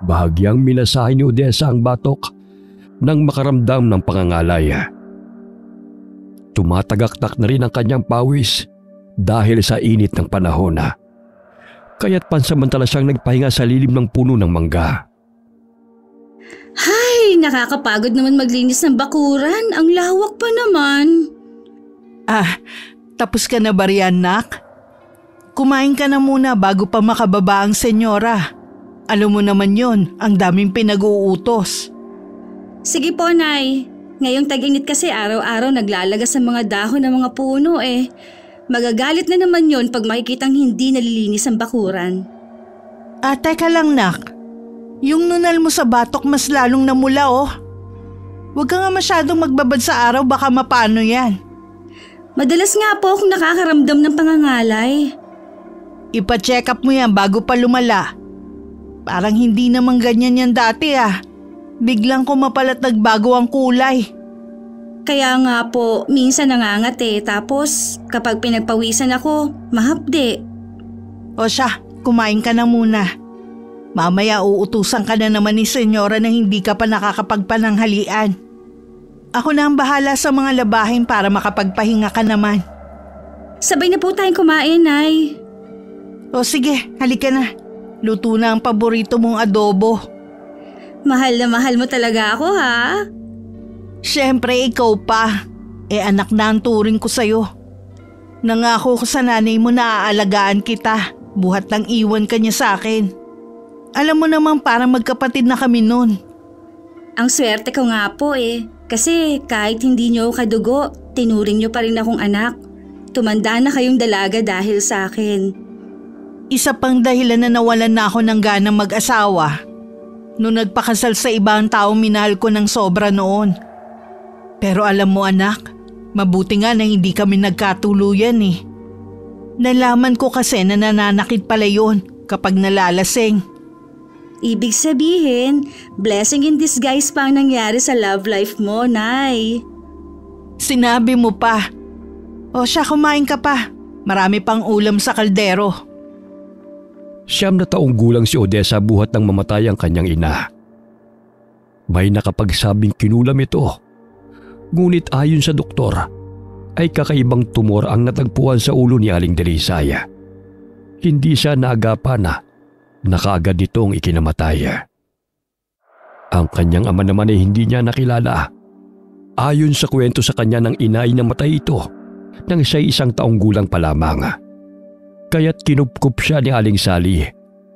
Bahagyang minasahe ni Odessa ang batok nang makaramdam ng pangangalay. Tumatagaktak na rin ang kanyang pawis dahil sa init ng panahon. Kaya't pansamantala siyang nagpahinga sa lilim ng puno ng mangga. Hay, nakakapagod naman maglinis ng bakuran. Ang lawak pa naman. Tapos ka na ba riyan, nak? Kumain ka na muna bago pa makababa ang senyora. Alam mo naman yon, ang daming pinag-uutos. Sige po, Nay. Ngayong tag-init kasi araw-araw naglalagas sa mga dahon ng mga puno eh. Magagalit na naman yon pag makikitang hindi nalilinis ang bakuran. Teka lang, nak. Yung nunal mo sa batok mas lalong namula oh. Huwag ka nga masyadong magbabad sa araw, baka mapano yan. Madalas nga po akong nakakaramdam ng pangangalay. Ipa-check up mo yan bago pa lumala. Parang hindi naman ganyan yan dati Biglang kumapalat nagbago ang kulay. Kaya nga po, minsan nangangati tapos kapag pinagpawisan ako, mahapde. O siya, kumain ka na muna. Mamaya uutusan ka na naman ni senyora na hindi ka pa nakakapagpananghalian. Ako na ang bahala sa mga labahin para makapagpahinga ka naman. Sabay na po tayong kumain, Nay. O sige, halika na. Luto na ang paborito mong adobo. Mahal na mahal mo talaga ako, ha? Siyempre, ikaw pa. Anak na ang turing ko sa'yo. Nangako ko sa nanay mo na aalagaan kita. Buhat lang iwan ka niya sa akin. Alam mo naman parang magkapatid na kami nun. Ang swerte ko nga po Kasi kahit hindi niyo kadugo, tinuring niyo pa rin akong anak. Tumanda na kayong dalaga dahil sa akin. Isa pang dahilan na nawalan na ako ng ganang mag-asawa. Noong nagpakasal sa ibang taong minahal ko ng sobra noon. Pero alam mo anak, mabuti nga na hindi kami nagkatuluyan Nalaman ko kasi na nananakit pala yun kapag nalalasing. Ibig sabihin, blessing in disguise pa ang nangyari sa love life mo, Nay. Sinabi mo pa. O siya, kumain ka pa. Marami pang ulam sa kaldero. 9 na taong gulang si Odessa buhat nang mamatay ang kanyang ina. May nakapagsabing kinulam ito. Ngunit ayon sa doktor, ay kakaibang tumor ang natagpuan sa ulo ni Aling Delisay. Hindi siya naagapan na kaagad nitong ikinamatay. Ang kanyang ama naman ay hindi niya nakilala. Ayon sa kwento sa kanya ng ina ay namatay ito nang siya'y 1 taong gulang pa lamang. Kaya't kinupkup siya ni Aling Sally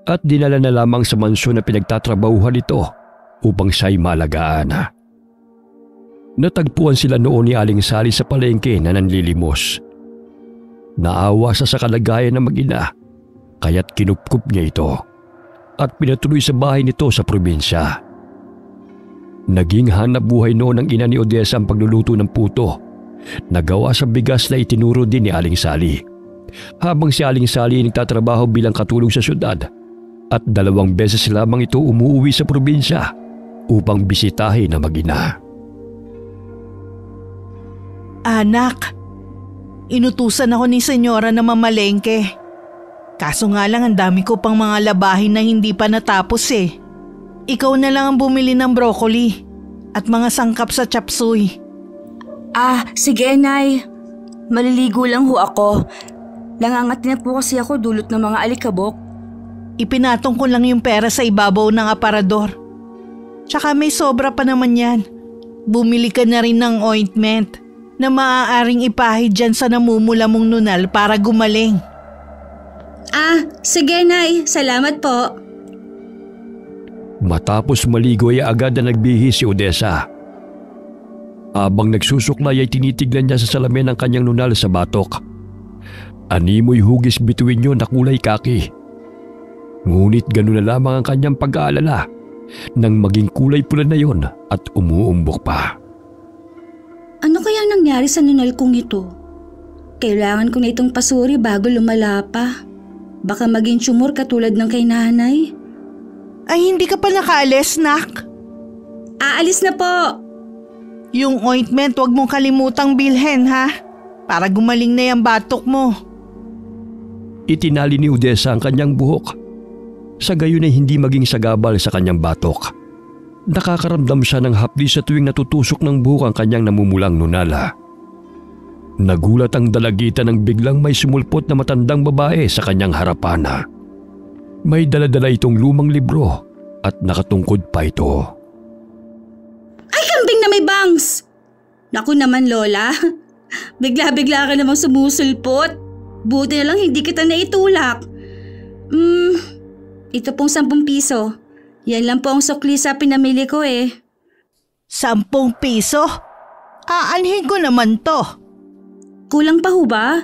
at dinala na lamang sa mansyon na pinagtatrabahuhan nito upang siya'y maalagaan. Natagpuan sila noon ni Aling Sally sa palengke na nanlilimos. Naawa siya sa kalagayan ng mag-ina kaya't kinupkup niya ito at pinatuloy sa bahay nito sa probinsya. Naging hanap buhay noon ng ina ni Odessa ang pagluluto ng puto na gawa sa bigas na itinuro din ni Aling Sally. Habang si Aling Sally ay nagtatrabaho bilang katulong sa syudad at 2 beses lamang ito umuwi sa probinsya upang bisitahin ang mag-ina. Anak, inutusan ako ni senyora na mamalengke. Kaso nga lang ang dami ko pang mga labahin na hindi pa natapos Ikaw na lang ang bumili ng broccoli at mga sangkap sa chop suey. Sige, Nay. Maliligo lang ho ako. Nangangat na po kasi ako dulot ng mga alikabok. Ipinatong ko lang yung pera sa ibabaw ng aparador. Tsaka may sobra pa naman yan. Bumili ka na rin ng ointment na maaaring ipahid dyan sa namumula mong nunal para gumaling. Sige, Nay. Salamat po. Matapos maligo ay agad na nagbihis si Odessa. Habang nagsusuklay ay tinitignan niya sa salamin ang kanyang nunal sa batok. Animoy hugis bituin yun na kulay kaki. Ngunit gano'n na lamang ang kanyang pag-aalala nang maging kulay pula na yon at umuumbok pa. Ano kaya nangyari sa nunal kong ito? Kailangan ko na itong pasuri bago lumala pa. Baka maging tumor katulad ng kay nanay. Ay, hindi ka pa nakaalis, nak? Aalis na po. Yung ointment, wag mong kalimutang bilhin, ha? Para gumaling na yung batok mo. Itinali ni Odessa ang kanyang buhok. Sa gayon ay hindi maging sagabal sa kanyang batok. Nakakaramdam siya ng hapdi sa tuwing natutusok ng buhok ang kanyang namumulang nunala. Nagulat ang dalagitan nang biglang may sumulpot na matandang babae sa kanyang harapan. May daladala itong lumang libro at nakatungkod pa ito. Ay, kambing na may bangs! Naku naman, Lola. Bigla-bigla ka namang sumusulpot. Buti na lang hindi kita naitulak. Ito pong 10 piso. Yan lang po ang sukli sa pinamili ko eh. 10 piso? Aanhin ko naman to. Kulang pa ho ba?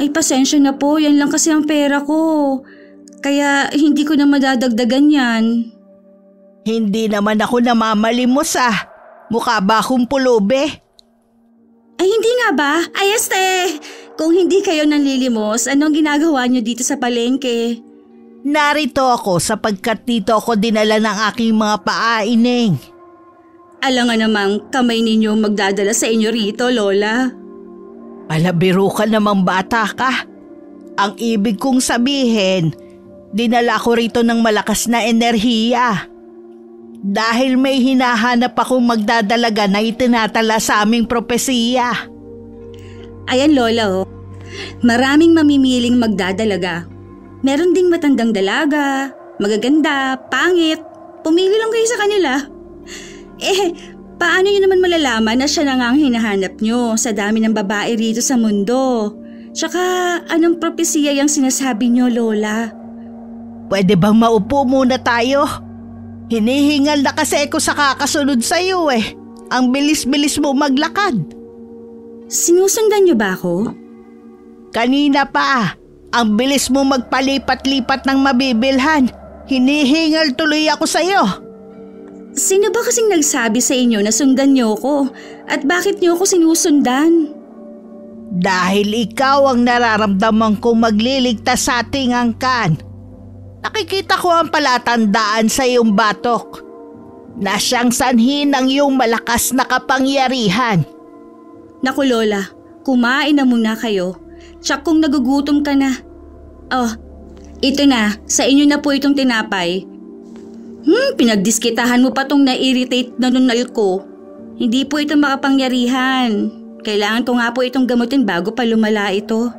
Ay, pasensya na po. Yan lang kasi ang pera ko. Kaya hindi ko na madadagdagan yan. Hindi naman ako namamalimos ah. Mukha ba akong pulubi? Ay, hindi nga ba? Ay, este! Kung hindi kayo nanlilimos, anong ginagawa niyo dito sa palengke? Narito ako sapagkat dito ako dinala ng aking mga paaining. Alangan namang kamay ninyo magdadala sa inyo rito, Lola. Palabiro ka namang bata ka. Ang ibig kong sabihin, dinala ko rito ng malakas na enerhiya. Dahil may hinahanap akong magdadalaga na itinatala sa aming propesiya. Ayan, Lola, oh. Maraming mamimiling magdadalaga. Meron ding matandang dalaga, magaganda, pangit. Pumili lang kayo sa kanila. Paano nyo naman malalaman na siya na nga ang hinahanap nyo sa dami ng babae rito sa mundo? Tsaka, anong propesiya yung sinasabi nyo, Lola? Pwede bang maupo muna tayo? Hinihingal na kasi ako sa kakasunod sa iyo eh. Ang bilis-bilis mo maglakad. Sinusundan nyo ba ako? Kanina pa, ang bilis mo magpalipat-lipat ng mabibilhan. Hinihingal tuloy ako sa iyo. Sino ba kasing nagsabi sa inyo na sundan nyo ko? At bakit nyo ako sinusundan? Dahil ikaw ang nararamdaman kong magliligtas sa ating angkan. Nakikita ko ang palatandaan sa iyong batok na siyang sanhi ng iyong malakas na kapangyarihan. Naku, Lola, kumain na muna kayo. Tsak kung nagugutom ka na. Oh, ito na, sa inyo na po itong tinapay. Pinagdiskitahan mo pa tong na-irritate na nunal ko. Hindi po ito makapangyarihan. Kailangan ko nga po itong gamutin bago pa lumala ito.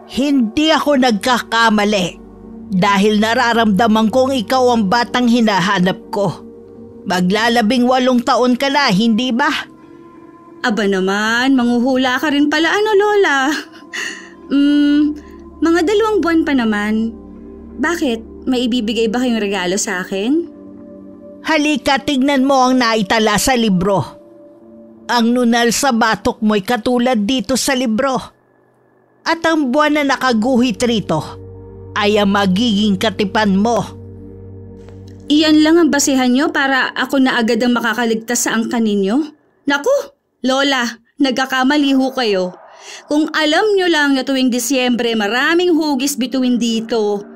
Hindi ako nagkakamali. Dahil nararamdaman kong ikaw ang batang hinahanap ko. Maglalabing 8 taon ka na, hindi ba? Aba naman, manghuhula ka rin pala Lola. Mga 2 buwan pa naman. Bakit? May ibibigay ba kayong regalo sa akin? Halika, tignan mo ang naitala sa libro. Ang nunal sa batok mo'y katulad dito sa libro. At ang buwan na nakaguhit rito ay ang magiging katipan mo. Iyan lang ang basehan nyo para ako na agad ang makakaligtas sa angkan ninyo? Naku, Lola, nagkakamali ho kayo. Kung alam nyo lang na tuwing Disyembre maraming hugis bituin dito.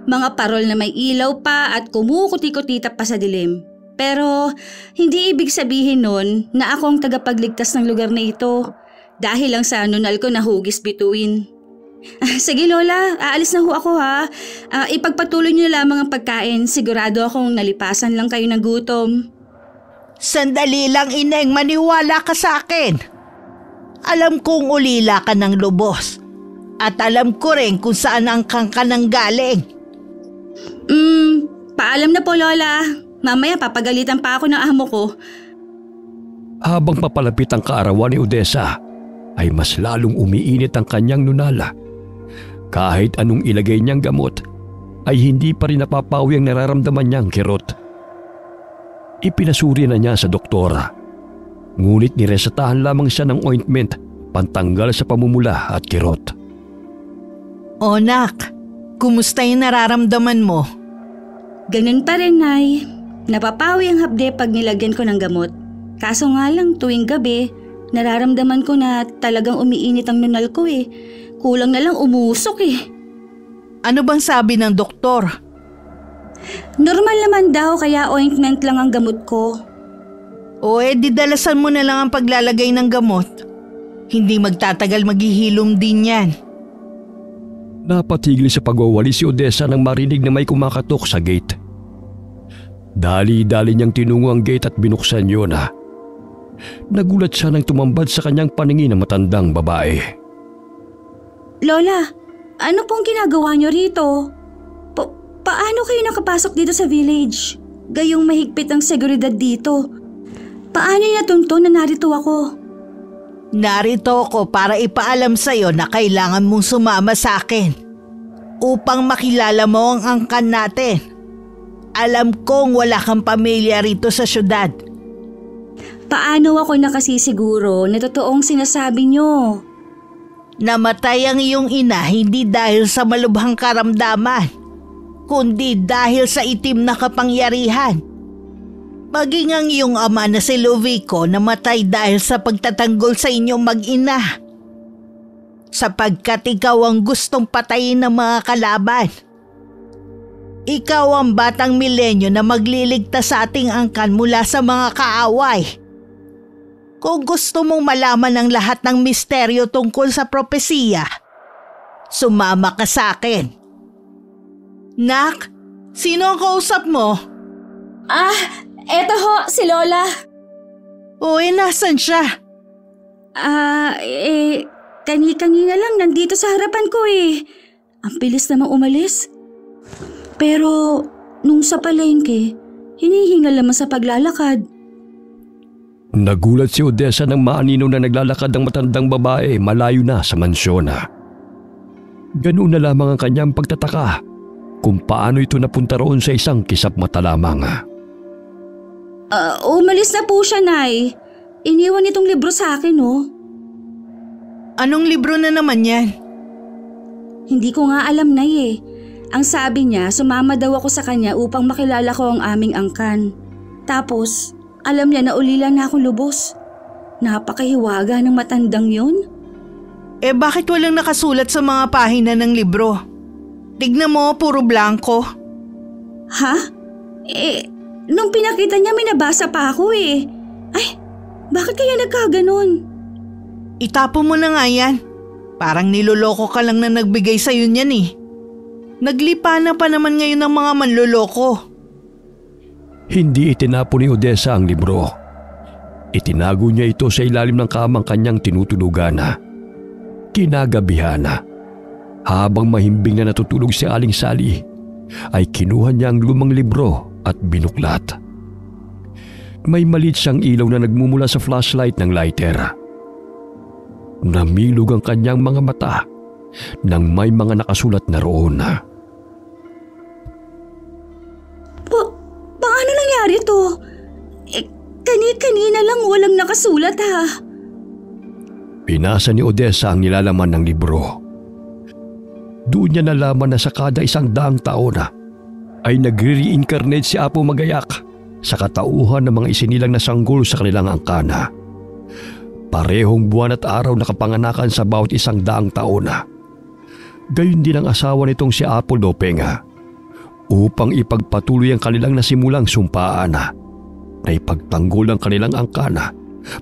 Mga parol na may ilaw pa at kumukuti-kutita pa sa dilim. Pero hindi ibig sabihin nun na ako ang tagapagligtas ng lugar na ito. Dahil lang sa nunal ko na hugis bituin. Sige Lola, aalis na ho ako ha. Ipagpatuloy niyo lamang ang pagkain. Sigurado akong nalipasan lang kayo ng gutom. Sandali lang, Ineng, maniwala ka sa akin. Alam kong ulila ka ng lubos. At alam ko rin kung saan ang kangka nang galing. Paalam na po Lola. Mamaya papagalitan pa ako ng amo ko. Habang papalapit ang kaarawan ni Odessa, ay mas lalong umiinit ang kanyang nunala. Kahit anong ilagay niyang gamot, ay hindi pa rin napapawi ang nararamdaman niyang kirot. Ipinasuri na niya sa doktora. Ngunit niresetahan lamang siya ng ointment pantanggal sa pamumula at kirot. O nak, kumusta yung nararamdaman mo? Ganun pa rin, Nay. Napapawi ang hapde pag nilagyan ko ng gamot. Kaso nga lang tuwing gabi, nararamdaman ko na talagang umiinit ang nunal ko eh. Kulang na lang umusok eh. Ano bang sabi ng doktor? Normal naman daw kaya ointment lang ang gamot ko. O di dalasan mo na lang ang paglalagay ng gamot. Hindi magtatagal maghihilom din yan. Napatigil sa pagwawali si Odessa nang marinig na may kumakatok sa gate. Dali-dali niyang tinungo ang gate at binuksan yun. Nagulat siya nang tumambad sa kanyang paningin ng matandang babae. Lola, ano pong ginagawa niyo rito? Paano kayo nakapasok dito sa village? Gayong mahigpit ang seguridad dito. Paano niyo natunto na narito ako? Narito ako para ipaalam sa'yo na kailangan mong sumama sa akin upang makilala mo ang angkan natin. Alam kong wala kang pamilya rito sa syudad. Paano ako nakasisiguro na totoong sinasabi niyo? Namatay ang iyong ina hindi dahil sa malubhang karamdaman, kundi dahil sa itim na kapangyarihan. Maging ang iyong ama na si Ludovico namatay dahil sa pagtatanggol sa inyong mag-ina. Sapagkat ikaw ang gustong patayin ng mga kalaban. Ikaw ang batang milenyo na magliligtas sa ating angkan mula sa mga kaaway. Kung gusto mong malaman ang lahat ng misteryo tungkol sa propesiya, sumama ka sa akin. Nak, sino ang kausap mo? Eto ho, si Lola. Nasan siya? Kani-kanina lang nandito sa harapan ko eh. Ang bilis namang umalis. Pero nung sa palengke, hinihingal naman sa paglalakad. Nagulat si Odessa nang maanino na naglalakad ang matandang babae malayo na sa mansyon. Ganoon na lamang ang kanyang pagtataka kung paano ito napunta roon sa isang kisap mata lamang. Umalis na po siya, Nay. Iniwan itong libro sa akin, oh. Anong libro na naman yan? Hindi ko nga alam, Nay eh. Ang sabi niya, sumama daw ako sa kanya upang makilala ko ang aming angkan. Tapos, alam niya na ulila na akong lubos. Napakahiwaga ng matandang yun. Bakit walang nakasulat sa mga pahina ng libro? Tignan mo, puro blanco. Ha? Nung pinakita niya may nabasa pa ako eh. Ay, bakit kaya nagkaganon? Itapon mo na nga yan. Parang niloloko ka lang na nagbigay sa'yo niyan eh. Naglipa na pa naman ngayon ng mga manloloko. Hindi itinapon ni Odessa ang libro. Itinago niya ito sa ilalim ng kamang kanyang tinutulugan. Kinagabihan, habang mahimbing na natutulog si Aling Sally, ay kinuha niya ang lumang libro at binuklat. May maliit siyang ilaw na nagmumula sa flashlight ng lighter. Namilog ang kanyang mga mata nang may mga nakasulat na roon. Paano nangyari to? Kanina lang walang nakasulat ha. Pinasa ni Odessa ang nilalaman ng libro. Doon niya nalaman na sa kada 100 taon ay nagre-reincarnate si Apo Magayak sa katauhan ng mga isinilang na sanggol sa kanilang angkana. Parehong buwan at araw na kapanganakan sa bawat 100 taon. Gayon din ang asawa nitong si Apo Lopeng upang ipagpatuloy ang kanilang nasimulang sumpaan na ipagtanggol ang kanilang angkana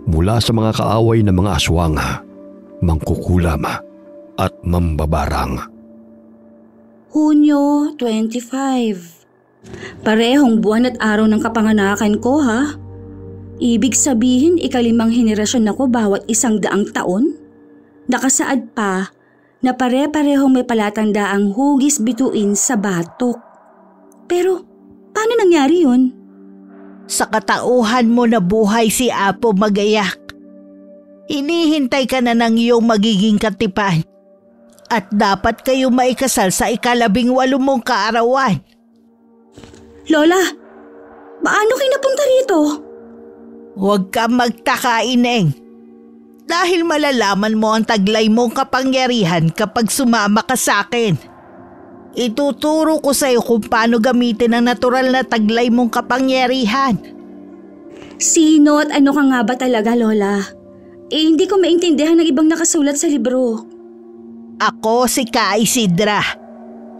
mula sa mga kaaway ng mga aswang, mangkukulam at mambabarang. Hunyo 25. Parehong buwan at araw ng kapanganakan ko ha. Ibig sabihin 5 henerasyon ako bawat 100 taon? Nakasaad pa na pare-parehong may palatandaang hugis bituin sa batok. Pero paano nangyari yun? Sa katauhan mo na buhay si Apo Magayak, hinihintay ka na ng iyong magiging katipan at dapat kayo maikasal sa 18 mong kaarawan. Lola, paano kayo napunta rito? Huwag ka magtaka, Ineng. Dahil malalaman mo ang taglay mong kapangyarihan kapag sumama ka sa akin. Ituturo ko sa iyo kung paano gamitin ang natural na taglay mong kapangyarihan. Sino at ano ka nga ba talaga, Lola? Hindi ko maintindihan ng ibang nakasulat sa libro. Ako si Ka Isidra,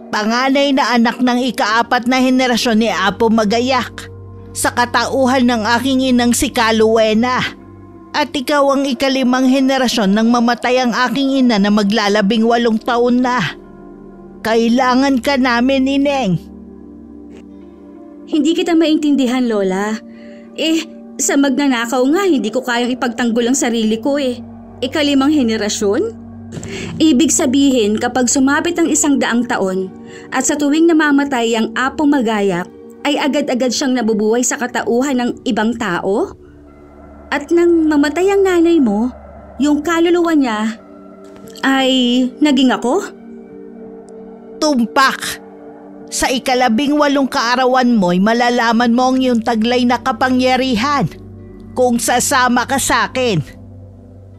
panganay na anak ng ika-4 na henerasyon ni Apo Magayak, sa katauhan ng aking inang si Kaluwena. At ikaw ang 5 henerasyon nang mamatay ang aking ina na maglalabing 8 taon na. Kailangan ka namin, Ineng. Hindi kita maintindihan, Lola. Sa magnanakaw nga, hindi ko kayang ipagtanggol ang sarili ko eh. Ikalimang henerasyon? Ibig sabihin kapag sumapit ang 100 taon at sa tuwing namamatay ang Apo Magayak, ay agad-agad siyang nabubuhay sa katauhan ng ibang tao? At nang mamatay ang nanay mo, yung kaluluwa niya ay naging ako? Tumpak! Sa 18 kaarawan mo'y malalaman mo ang iyong taglay na kapangyarihan kung sasama ka sa akin.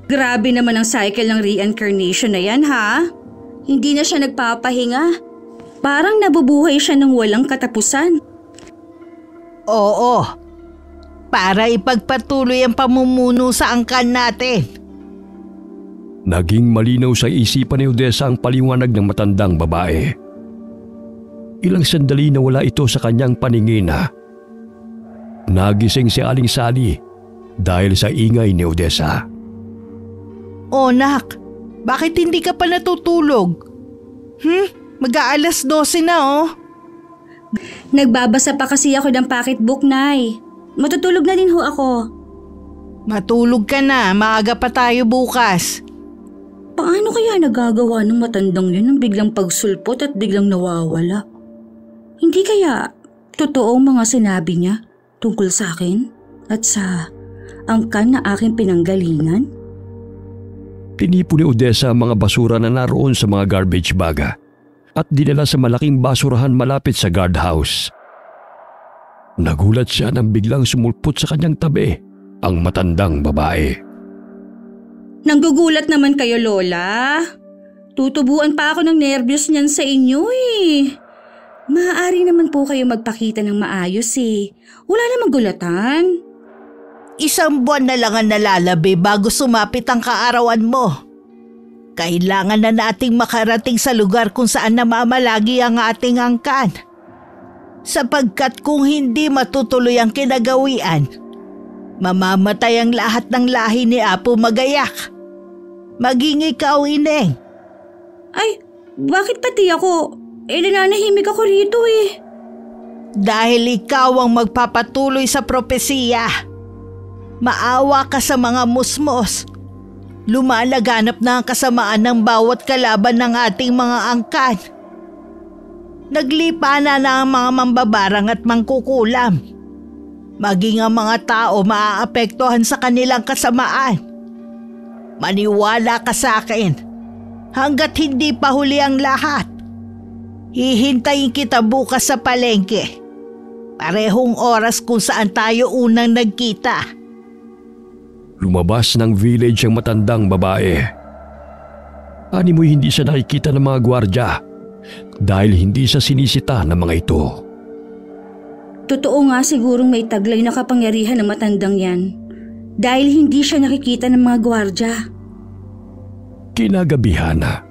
Grabe naman ang cycle ng reincarnation na yan, ha? Hindi na siya nagpapahinga. Parang nabubuhay siya ng walang katapusan. Oo, para ipagpatuloy ang pamumuno sa angkan natin. Naging malinaw sa isipan ni Odessa ang paliwanag ng matandang babae. Ilang sandali na wala ito sa kanyang paningin. Nagising si Aling Sally dahil sa ingay ni Odessa. Oh, nak, bakit hindi ka pa natutulog? Mag-aalas 12 na oh. Nagbabasa pa kasi ako ng pocketbook, Nay. Matutulog na din ho ako. Matulog ka na, maaga pa tayo bukas. Paano kaya nagagawa ng matandang yun ng biglang pagsulpot at biglang nawawala? Hindi kaya totoo ang mga sinabi niya tungkol sa akin at sa angkan na aking pinanggalingan? Tinipo ni Odessa ang mga basura na naroon sa mga garbage bag at dinala sa malaking basurahan malapit sa guardhouse. Nagulat siya nang biglang sumulpot sa kanyang tabi ang matandang babae. Nanggugulat naman kayo, Lola. Tutubuan pa ako ng nervyos niyan sa inyo eh. Maaari naman po kayo magpakita ng maayos eh. Wala namang gulatan. 1 buwan na lang ang nalalabi bago sumapit ang kaarawan mo. Kailangan na nating makarating sa lugar kung saan namamalagi ang ating angkan. Sapagkat kung hindi matutuloy ang kinagawian, mamamatay ang lahat ng lahi ni Apo Magayak. Maging ikaw, Ineng. Ay, bakit pati ako? Nananahimik ako rito eh. Dahil ikaw ang magpapatuloy sa propesiya. Maawa ka sa mga musmos. Lumalaganap na ang kasamaan ng bawat kalaban ng ating mga angkan. Naglipa na ang mga mambabarang at mangkukulam. Maging ang mga tao maaapektuhan sa kanilang kasamaan. Maniwala ka sa akin. Hanggat hindi pa huli ang lahat, hihintayin kita bukas sa palengke. Parehong oras kung saan tayo unang nagkita. Lumabas ng village ang matandang babae. Animoy hindi siya nakikita ng mga gwardya dahil hindi siya sinisita ng mga ito. Totoo nga sigurong may taglay na kapangyarihan ng matandang yan dahil hindi siya nakikita ng mga gwardya. Kinagabihan na.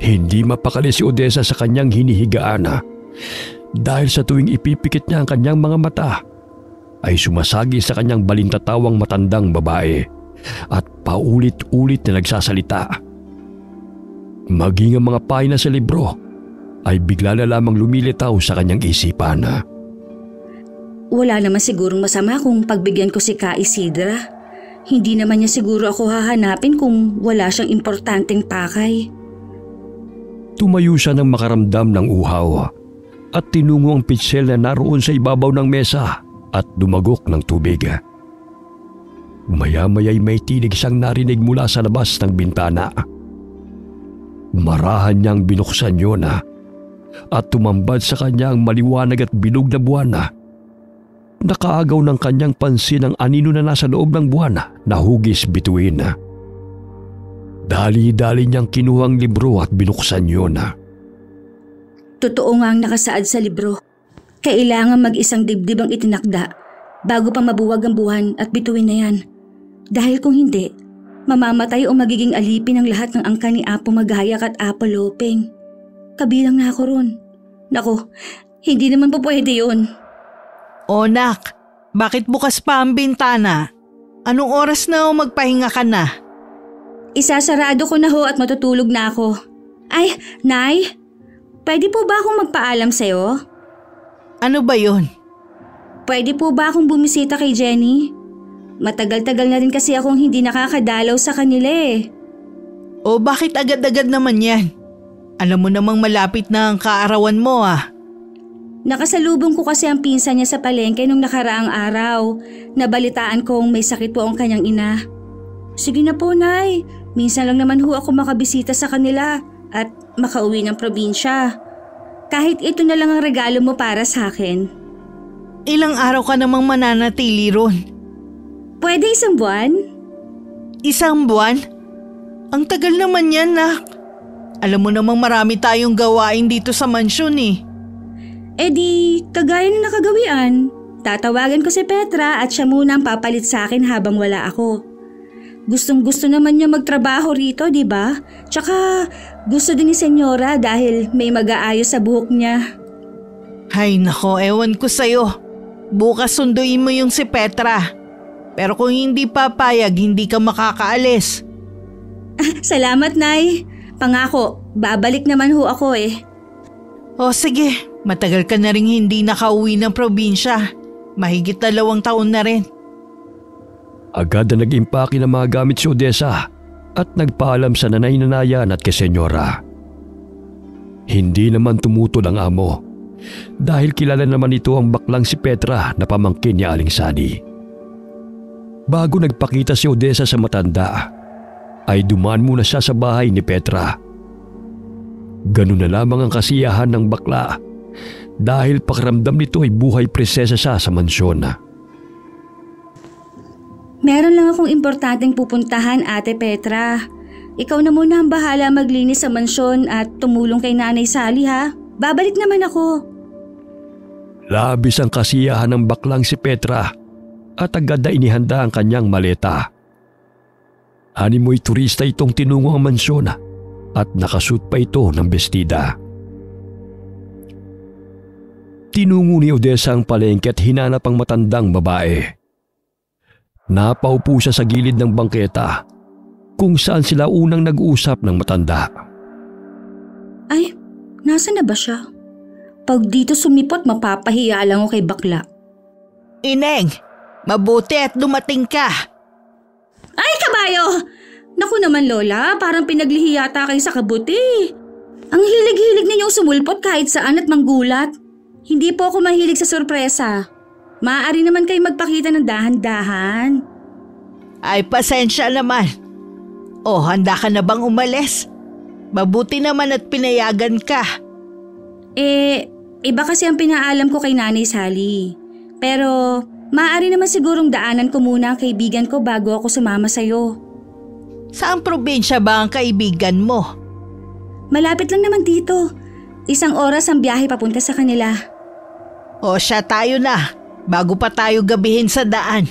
Hindi mapakali si Odessa sa kanyang hinihigaan dahil sa tuwing ipipikit niya ang kanyang mga mata ay sumasagi sa kanyang balintatawang matandang babae at paulit-ulit na nagsasalita. Maging ang mga pahina sa libro ay bigla na lamang lumilitaw sa kanyang isipan. Wala naman sigurong masama kung pagbigyan ko si Ka Isidra. Hindi naman niya siguro ako hahanapin kung wala siyang importanteng pakay. Tumayo siya nang makaramdam ng uhaw at tinungo ang pitsel na naroon sa ibabaw ng mesa at dumagok ng tubig. Maya-maya'y may tinig siyang narinig mula sa labas ng bintana. Marahan niyang binuksan yun at tumambad sa kanya ang maliwanag at bilog na buwan. Nakaagaw ng kanyang pansin ang anino na nasa loob ng buwan na hugis bituin. Dali-dali niyang kinuha ang libro at binuksan yun. Totoo nga ang nakasaad sa libro. Kailangan mag-isang dibdib ang itinakda bago pa mabuwag ang buwan at bituin na yan. Dahil kung hindi, mamamatay o magiging alipin ang lahat ng angkan ni Apo Magayak at Apo Lopeng. Kabilang na ako ron. Naku, hindi naman po pwede yun. O nak, bakit bukas pa ang bintana? Anong oras na o magpahinga ka na? Isasarado ko na ho at matutulog na ako. Ay, Nay, Pwede po ba akong magpaalam sa'yo? Ano ba yon? Pwede po ba akong bumisita kay Jenny? Matagal-tagal na rin kasi akong hindi nakakadalaw sa kanila eh. O bakit agad-agad naman yan? Alam mo namang malapit na ang kaarawan mo ah. Nakasalubong ko kasi ang pinsan niya sa palengke nung nakaraang araw. Nabalitaan kong may sakit po ang kanyang ina. Sige na po, Nay. Minsan lang naman ho ako makabisita sa kanila at makauwi ng probinsya. Kahit ito na lang ang regalo mo para sa akin. Ilang araw ka namang mananatili ron? Pwede 1 buwan? 1 buwan? Ang tagal naman yan, nak. Alam mo namang marami tayong gawain dito sa mansyon eh. Eh di, kagaya ng nakagawian. Tatawagan ko si Petra at siya muna ang papalit sa akin habang wala ako. Gustong-gusto naman niya magtrabaho rito, di ba? Tsaka gusto din ni Senyora dahil may mag-aayos sa buhok niya. Hay nako, ewan ko sa'yo. Bukas sunduin mo yung si Petra. Pero kung hindi papayag, hindi ka makakaalis. Salamat, Nay. Pangako, babalik naman ho ako eh. O sige, matagal ka na rin hindi nakauwi ng probinsya. Mahigit 2 taon na rin. Agad na nag-impake ng mga gamit si Odessa at nagpaalam sa nanay-nanayan at kay Senyora. Hindi naman tumutol ang amo dahil kilala naman ito ang baklang si Petra na pamangkin ni Aling Sani. Bago nagpakita si Odessa sa matanda, ay dumaan muna siya sa bahay ni Petra. Ganun na lamang ang kasiyahan ng bakla dahil pakiramdam nito ay buhay presensya siya sa mansyon. Meron lang akong importanteng pupuntahan, Ate Petra. Ikaw na muna ang bahala maglinis sa mansyon at tumulong kay Nanay Sally ha. Babalik naman ako. Labis ang kasiyahan ng baklang si Petra at agad na inihanda ang kanyang maleta. Animoy turista itong tinungo ang mansyon at nakasuot pa ito ng bestida. Tinungo ni Odessa ang palengke at hinanap ang matandang babae. Napaupo siya sa gilid ng bangketa kung saan sila unang nag-usap ng matanda. Ay, nasa na ba siya? Pag dito sumipot, mapapahiya lang ako kay bakla. Ineng, mabuti at dumating ka. Ay, kabayo! Naku naman, Lola, parang pinaglihi yata kayo sa kabuti. Ang hilig-hilig ninyong sumulpot kahit saan at manggulat. Hindi po ako mahilig sa sorpresa. Maaari naman kayo magpakita ng dahan-dahan. Ay, pasensya naman. O, handa ka na bang umalis? Mabuti naman at pinayagan ka. Iba kasi ang pinaalam ko kay Nanay Sally. Pero maaari naman sigurong daanan ko muna ang kaibigan ko bago ako sumama sa'yo. Saan probinsya ba ang kaibigan mo? Malapit lang naman dito. 1 oras ang biyahe papunta sa kanila. O siya, tayo na. Bago pa tayo gabihin sa daan.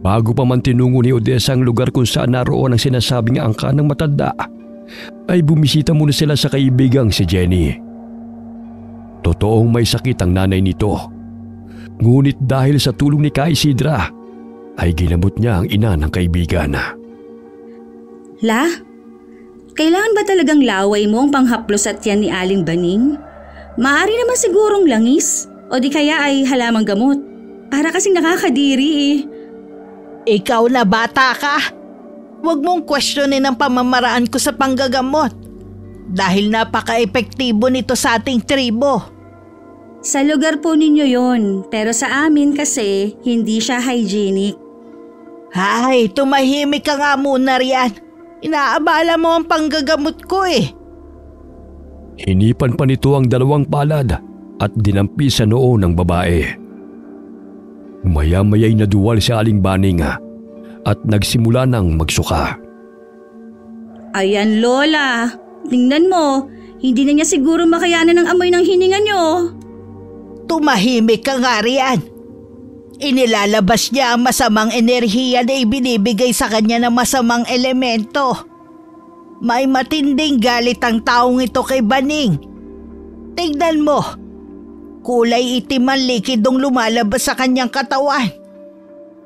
Bago pa man tinungo ni Odessa ang lugar kung saan naroon ang sinasabing angka ng matanda, ay bumisita muna sila sa kaibigang si Jenny. Totoong may sakit ang nanay nito. Ngunit dahil sa tulong ni Ka Isidra, ay ginamot niya ang ina ng kaibigan. La, kailangan ba talagang laway mo ang panghaplos at yan ni Aling Baning? Maaari naman sigurong langis o di kaya ay halamang gamot. Para kasing nakakadiri eh. Ikaw na bata ka. Huwag mong questionin ang pamamaraan ko sa panggagamot. Dahil napaka-epektibo nito sa ating tribo. Sa lugar po ninyo yon, pero sa amin kasi hindi siya hygienic. Hay, tumahimik ka nga muna riyan. Inaabala mo ang panggagamot ko eh. Hinipan pa nito ang 2 palad at dinampi sa noo ng babae. Maya-maya'y naduwal si Aling Baning at nagsimula ng magsuka. Ayan, Lola. Tingnan mo, hindi na niya siguro makayanan ng amoy ng hininga niyo. Tumahimik ka nga riyan. Inilalabas niya ang masamang enerhiya na ibinibigay sa kanya ng masamang elemento. May matinding galit ang taong ito kay Baning. Tignan mo, kulay itim ang likidong lumalabas sa kanyang katawan.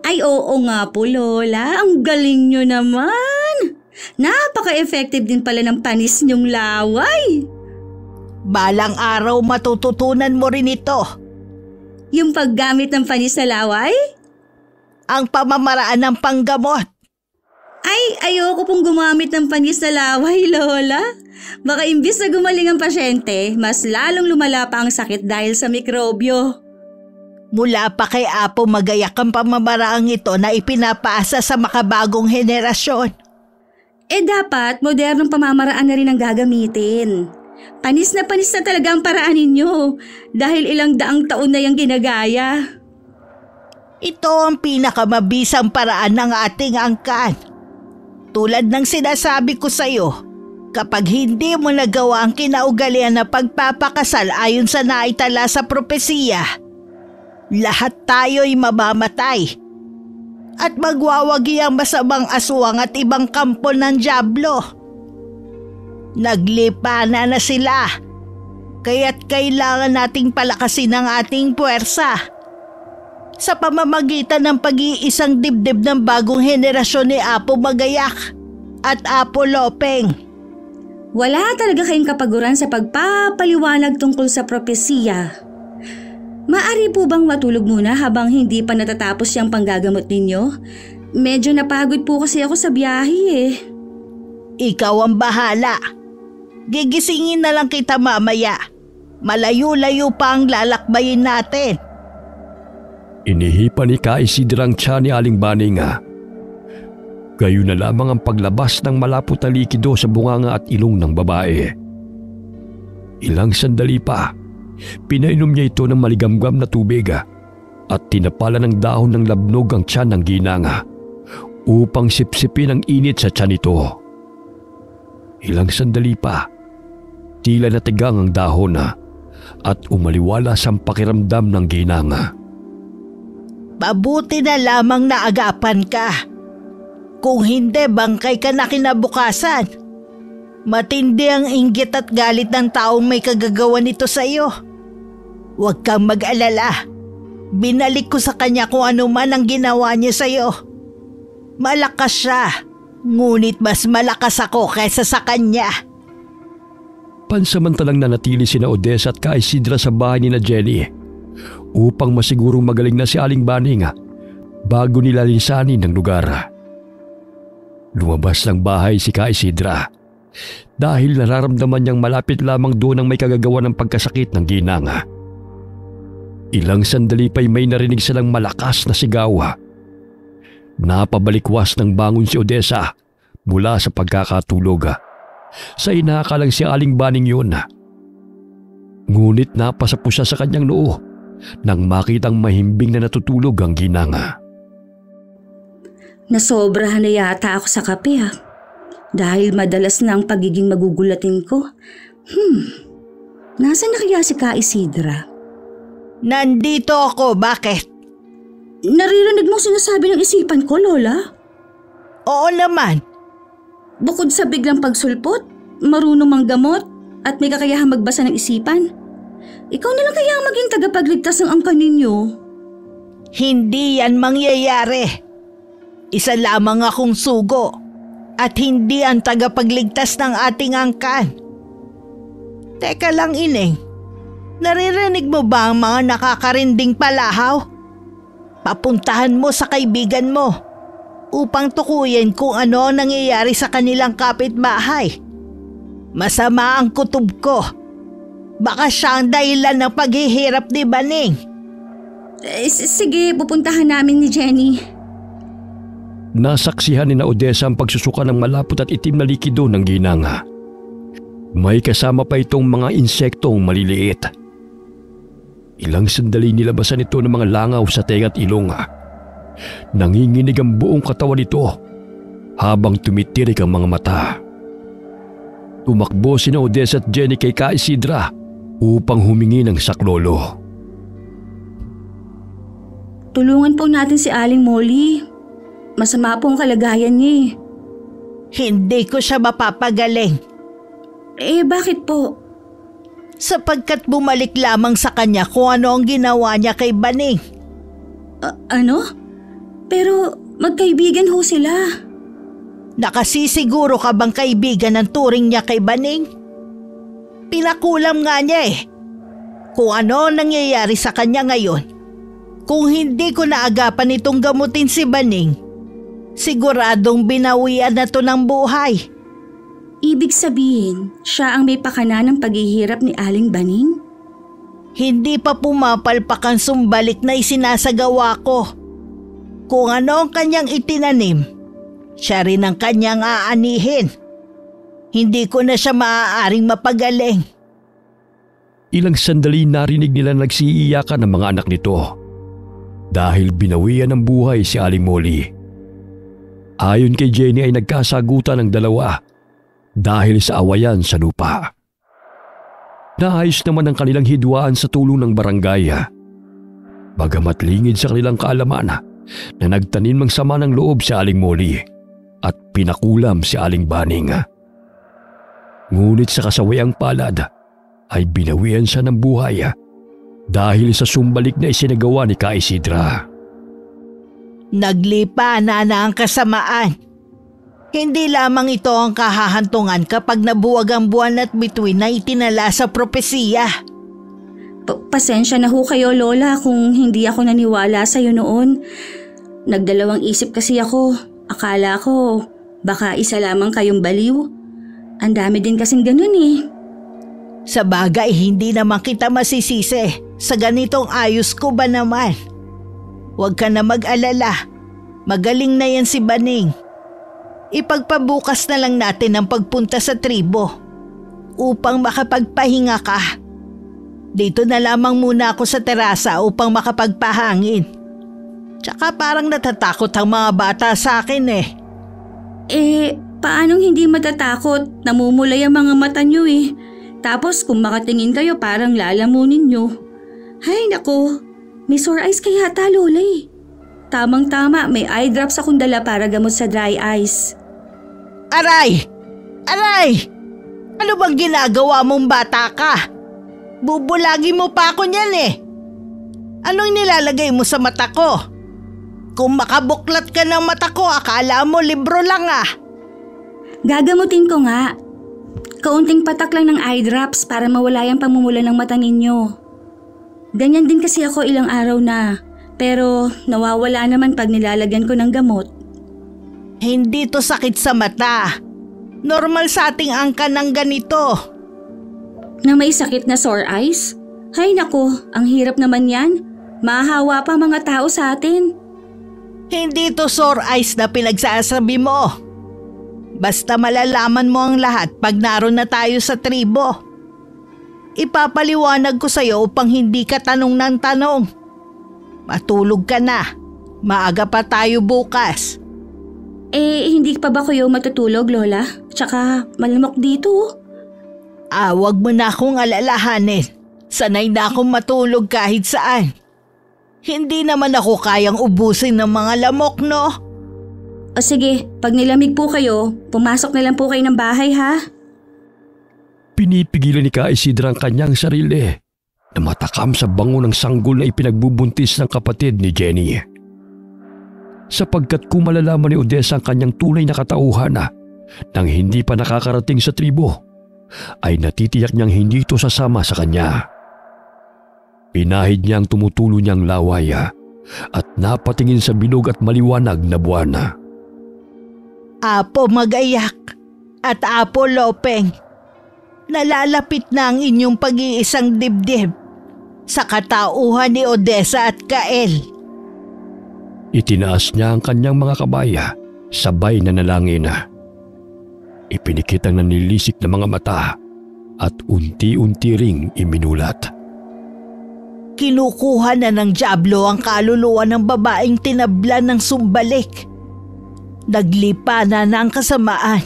Ay oo nga po, Lola. Ang galing niyo naman. Napaka-effective din pala ng panis niyong laway. Balang araw matututunan mo rin ito. Yung paggamit ng panis na laway? Ang pamamaraan ng panggamot. Ay, ayoko pong gumamit ng panis na laway, Lola. Baka imbis na gumaling ang pasyente, mas lalong lumala pa ang sakit dahil sa mikrobyo. Mula pa kay Apo Magayak ang pamamaraang ito na ipinapaasa sa makabagong henerasyon. Dapat modernong pamamaraan na rin ang gagamitin. Panis na talaga ang paraan ninyo dahil ilang daang taon na yung ginagaya. Ito ang pinakamabisang paraan ng ating angkan. Tulad ng sinasabi ko sa iyo, kapag hindi mo nagawa ang kinaugalian na pagpapakasal ayon sa naitala sa propesiya, lahat tayo'y mamamatay at magwawagi ang masamang aswang at ibang kampo ng dyablo. Naglipa na sila, kaya't kailangan nating palakasin ang ating puwersa sa pamamagitan ng pag-iisang dibdib ng bagong henerasyon ni Apo Magayak at Apo Lopeng. Wala talaga kayong kapaguran sa pagpapaliwanag tungkol sa propesiya. Maari po bang matulog muna habang hindi pa natatapos yung panggagamot ninyo? Medyo napagod po kasi ako sa biyahe eh. Ikaw ang bahala. Gigisingin na lang kita mamaya. Malayo-layo pa ang lalakbayin natin. Inihipa ni Ka Isidra ang tiyan ni Aling Baning. Gayon na lamang ang paglabas ng malapot na likido sa bunganga at ilong ng babae. Ilang sandali pa, pinainom niya ito ng maligamgam na tubig at tinapala ng dahon ng labnog ang tiyan ng ginanga upang sipsipin ang init sa tiyan nito. Ilang sandali pa, tila natigang ang dahon at umaliwalas ang pakiramdam ng ginanga. Mabuti na lamang na agapan ka. Kung hindi, bangkay ka na kinabukasan. Matindi ang inggit at galit ng taong may kagagawa nito sa iyo. Huwag kang mag-alala. Binalik ko sa kanya kung ano man ang ginawa niya sa iyo. Malakas siya, ngunit mas malakas ako kaysa sa kanya. Pansamantalang nanatili sina Odessa at Ka Isidra sa bahay ni na Jenny upang masigurong magaling na si Aling Baning bago nila linsanin ng lugar. Lumabas ng bahay si Ka Isidra dahil nararamdaman niyang malapit lamang doon ang may kagagawa ng pagkasakit ng ginanga. Ilang sandali pa'y may narinig silang malakas na sigaw. Napabalikwas ng bangon si Odessa mula sa pagkakatulog. Sa inakalang si Aling Baning yun. Ngunit napasapo siya sa kanyang noo nang makitang mahimbing na natutulog ang ginanga. Nasobrahan na yata ako sa kape dahil madalas na ang pagiging magugulatin ko. Nasaan na kaya si Ka Isidra? Nandito ako, bakit? Naririnig mo sinasabi ng isipan ko, Lola? Oo naman. Bukod sa biglang pagsulpot, marunong manggamot at may kakayahang magbasa ng isipan, ikaw na lang kaya ang maging tagapagligtas ng angkan ninyo? Hindi yan mangyayari. Isa lamang akong sugo at hindi ang tagapagligtas ng ating angkan. Teka lang, Ineng. Naririnig mo ba ang mga nakakarinding palahaw? Papuntahan mo sa kaibigan mo upang tukuyin kung ano ang nangyayari sa kanilang kapitbahay. Masama ang kutob ko. Baka siya ang dahilan ng paghihirap ni Baning. Sige, pupuntahan namin ni Jenny. Nasaksihan ni na Odessa ang pagsusuka ng malapot at itim na likido ng ginanga. May kasama pa itong mga insektong maliliit. Ilang sandali nilabasan ito ng mga langaw sa tenga at ilong. Nanginginig ang buong katawan nito habang tumitirik ang mga mata. Tumakbo sina Odessa at Jenny kay Ka Isidra upang humingi ng saklolo. Tulungan po natin si Aling Molly. Masama po ang kalagayan niya. Hindi ko siya mapapagaling. Bakit po? Sapagkat bumalik lamang sa kanya kung ano ang ginawa niya kay Baning. Ano? Pero magkaibigan ho sila. Nakasisiguro ka bang kaibigan ng turing niya kay Baning? Pinakulam nga niya eh. Kung ano ang nangyayari sa kanya ngayon, kung hindi ko naagapan itong gamutin si Baning, siguradong binawian na to ng buhay. Ibig sabihin, siya ang may pakana ng paghihirap ni Aling Baning? Hindi pa pumapalpak ang sumbalik na isinasagawa ko. Kung ano ang kanyang itinanim, siya rin ang kanyang aanihin. Hindi ko na siya maaaring mapagaling. Ilang sandali narinig nila nagsiiyakan ng mga anak nito dahil binawian ng buhay si Aling Molly. Ayon kay Jenny ay nagkasagutan ng dalawa dahil sa awayan sa lupa. Naayos naman ang kanilang hidwaan sa tulong ng barangay. Bagamat lingid sa kanilang kaalaman na nagtanim ng sama ng loob si Aling Molly at pinakulam si Aling Baning. Ngunit sa kasawayang palad ay binawian siya ng buhay dahil sa sumbalik na isinagawa ni Ka Isidra. Naglipa na ang kasamaan. Hindi lamang ito ang kahahantungan kapag nabuwag ang buwan at bituin na itinala sa propesiya. Pasensya na ho kayo, Lola, kung hindi ako naniwala sa iyo noon. Nagdalawang isip kasi ako. Akala ko baka isa lamang kayong baliw. Ang dami din kasing ganun eh. Sa bagay, hindi naman kita masisisi. Sa ganitong ayos ko ba naman? Huwag ka na mag-alala. Magaling na yan si Baning. Ipagpabukas na lang natin ang pagpunta sa tribo upang makapagpahinga ka. Dito na lamang muna ako sa terasa upang makapagpahangin. Tsaka parang natatakot ang mga bata sa akin eh. Paanong hindi matatakot? Namumulay ang mga mata nyo eh. Tapos kung makatingin kayo parang lalamunin nyo. Hay nako, may sore eyes kaya ata, Lola eh. Tamang-tama, may eye drops akong dala para gamot sa dry eyes. Aray! Aray! Ano bang ginagawa mong bata ka? Bubulagi mo pa ako niyan eh. Anong nilalagay mo sa mata ko? Kung makabuklat ka ng mata ko, akala mo libro lang ah. Gagamutin ko nga. Kaunting patak lang ng eye drops para mawala yung pamumula ng mata ninyo. Ganyan din kasi ako ilang araw na. Pero nawawala naman pag nilalagyan ko ng gamot. Hindi to sakit sa mata. Normal sa ating angka ng ganito. Na may sakit na sore eyes? Hay nako, ang hirap naman yan. Mahahawa pa mga tao sa atin. Hindi to sore eyes na pinagsasabi mo. Basta malalaman mo ang lahat pag naroon na tayo sa tribo. Ipapaliwanag ko sa'yo upang hindi ka tanong ng tanong. Matulog ka na. Maaga pa tayo bukas. Hindi pa ba kayo matutulog, Lola? Tsaka malamok dito. Wag mo na akong alalahanin. Sanay na akong matulog kahit saan. Hindi naman ako kayang ubusin ng mga lamok, no? O sige, pag nilamig po kayo, pumasok na lang po kayo ng bahay, ha? Pinipigilan ni Ka Isidra ang kanyang sarili na matakam sa bango ng sanggol na ipinagbubuntis ng kapatid ni Jenny. Sapagkat kung malalaman ni Odessa ang kanyang tunay na katauhan nang hindi pa nakakarating sa tribo, ay natitiyak niyang hindi ito sasama sa kanya. Pinahid niya ang tumutulo niyang laway at napatingin sa bilog at maliwanag na buwan. Apo Magayak at Apo Lopeng, nalalapit na ang inyong pag-iisang dibdib sa katauhan ni Odessa at Kael. Itinaas niya ang kanyang mga kabaya, sabay na nalangin. Ipinikit ang nanilisik na mga mata at unti-unti ring iminulat. Kinukuha na ng dyablo ang kaluluwa ng babaeng tinablan ng sumbalik. Naglipa na ang kasamaan.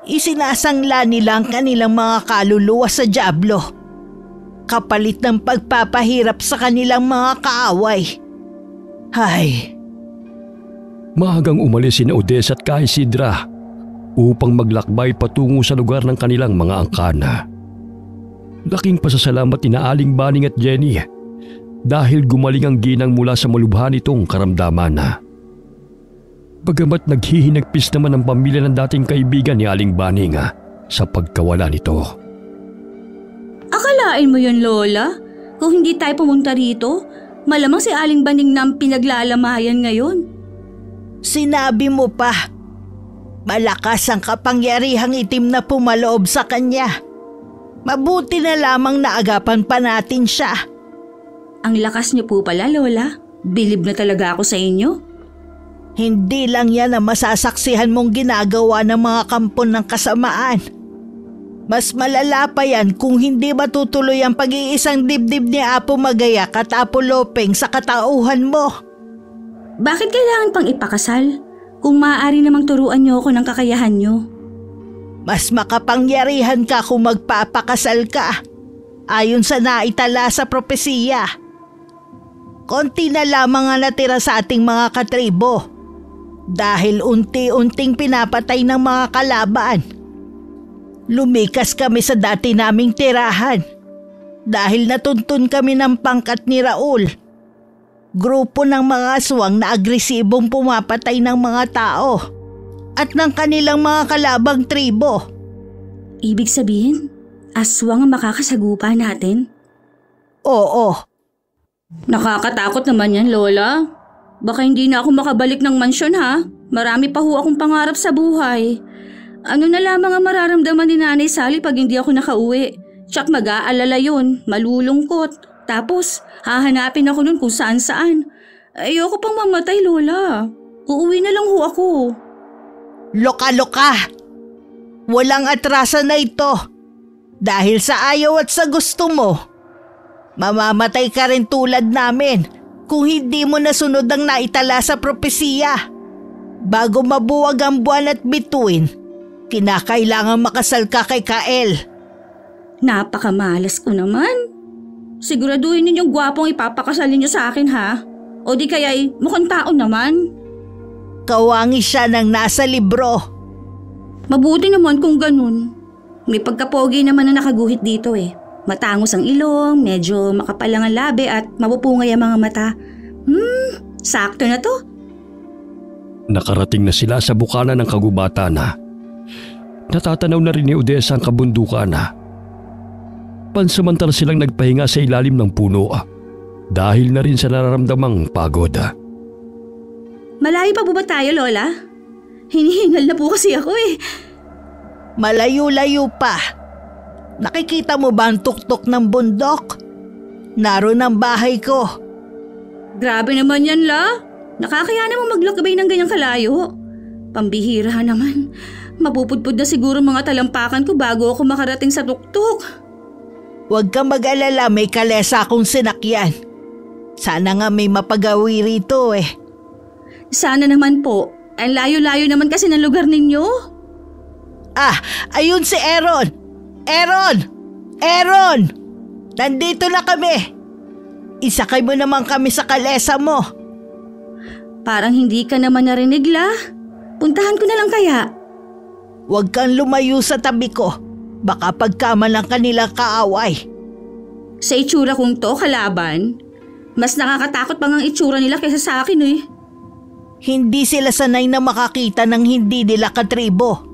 Isinasangla nila ang kanilang mga kaluluwa sa dyablo, kapalit ng pagpapahirap sa kanilang mga kaaway. Hay! Maagang umalis sina Odessa at Ka Isidra upang maglakbay patungo sa lugar ng kanilang mga angkana. Laking pasasalamat ni Aling Baning at Jenny dahil gumaling ang ginang mula sa malubha nitong karamdaman. Bagamat naghihinagpis naman ang pamilya ng dating kaibigan ni Aling Baning sa pagkawala nito. Akalain mo yun, Lola? Kung hindi tayo pumunta rito, malamang si Aling Baning na ang pinaglalamayan ngayon. Sinabi mo pa, malakas ang kapangyarihang itim na pumaloob sa kanya. Mabuti na lamang naagapan pa natin siya. Ang lakas niyo po pala, Lola. Bilib na talaga ako sa inyo. Hindi lang yan ang masasaksihan mong ginagawa ng mga kampon ng kasamaan. Mas malala pa yan kung hindi matutuloy ang pag-iisang dibdib ni Apo Magayak at Apo Lopeng sa katauhan mo. Bakit kailangan pang ipakasal? Kung maaari namang turuan niyo ako ng kakayahan niyo. Mas makapangyarihan ka kung magpapakasal ka, ayon sa naitala sa propesiya. Konti na lamang ang natira sa ating mga katribo dahil unti-unting pinapatay ng mga kalaban. Lumikas kami sa dati naming tirahan dahil natuntun kami ng pangkat ni Raul. Grupo ng mga aswang na agresibong pumapatay ng mga tao at ng kanilang mga kalabang tribo. Ibig sabihin, aswang ang makakasagupa natin? Oo. Nakakatakot naman yan, Lola. Baka hindi na ako makabalik ng mansyon, ha? Marami pa ho akong pangarap sa buhay. Ano na lamang ang mararamdaman ni Nanay Sally pag hindi ako nakauwi? Tsak mag-aalala yun, malulungkot. Tapos, hahanapin ako nun kung saan-saan. Ayoko pang mamatay, Lola. Uuwi na lang ho ako. Loka-loka! Walang atrasan na ito. Dahil sa ayaw at sa gusto mo, mamamatay ka rin tulad namin kung hindi mo nasunod ang naitala sa propesiya. Bago mabuwag ang buwan at bituin, kinakailangan makasal ka kay Kael. Napakamalas ko naman. Siguraduhin ninyong gwapong ipapakasalin niyo sa akin, ha? O di kaya'y mukhang tao naman. Kawangi siya ng nasa libro. Mabuti naman kung ganun. May pagkapogi naman na nakaguhit dito eh. Matangos ang ilong, medyo makapalang ang labi at mapupungay ang mga mata. Sakto na to. Nakarating na sila sa bukana ng kagubatan na. Natatanaw na rin ni Odessa ang kabundukan na. Pansamantala silang nagpahinga sa ilalim ng puno dahil na rin sa nararamdamang pagod. Malayo pa po ba tayo, Lola? Hinihingal na po kasi ako eh. Malayo-layo pa. Nakikita mo ba ang tuktok ng bundok? Naroon ang bahay ko. Grabe naman yan, La. Nakakaya namang maglakbay ng ganyang kalayo. Pambihira naman. Mapupudpud na siguro mga talampakan ko bago ako makarating sa tuktok. Huwag kang mag-alala, may kalesa akong sinakyan. Sana nga may mapagawi rito eh. Sana naman po. Ang layo-layo naman kasi ng lugar ninyo. Ayun si Aaron! Aaron! Nandito na kami! Isakay mo naman kami sa kalesa mo. Parang hindi ka naman narinig, La. Puntahan ko na lang kaya. Huwag kang lumayo sa tabi ko. Baka pagkamalang kanilang kaaway. Sa itsura kong to, kalaban, mas nakakatakot pang ang itsura nila kaysa sa akin eh. Hindi sila sanay na makakita ng hindi nila katribo.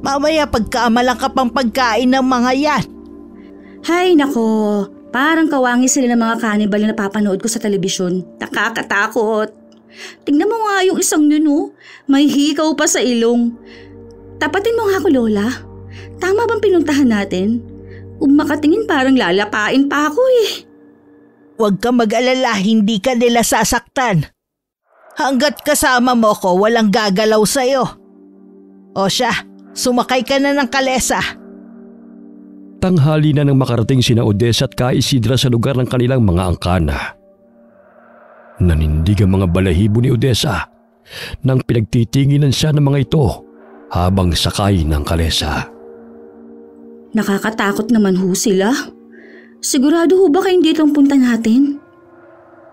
Mamaya pagkaamalang ka pang pagkain ng mga yan. Hay nako, parang kawangi sila ng mga cannibal na napapanood ko sa telebisyon. Nakakatakot. Tingnan mo nga yung isang yun oh. May hikaw pa sa ilong. Tapatin mo nga ako, Lola. Tama bang pinuntahan natin? Kung makatingin parang lalapain pa ako eh. Huwag ka mag-alala, hindi ka nila sasaktan. Hanggat kasama mo ko, walang gagalaw sa'yo. O siya, sumakay ka na ng kalesa. Tanghali na nang makarating sina Odessa at Ka Isidra sa lugar ng kanilang mga angkana. Nanindig ang mga balahibo ni Odessa nang pinagtitinginan siya ng mga ito habang sakay ng kalesa. Nakakatakot naman ho sila. Sigurado ho ba kayong dito ang punta natin?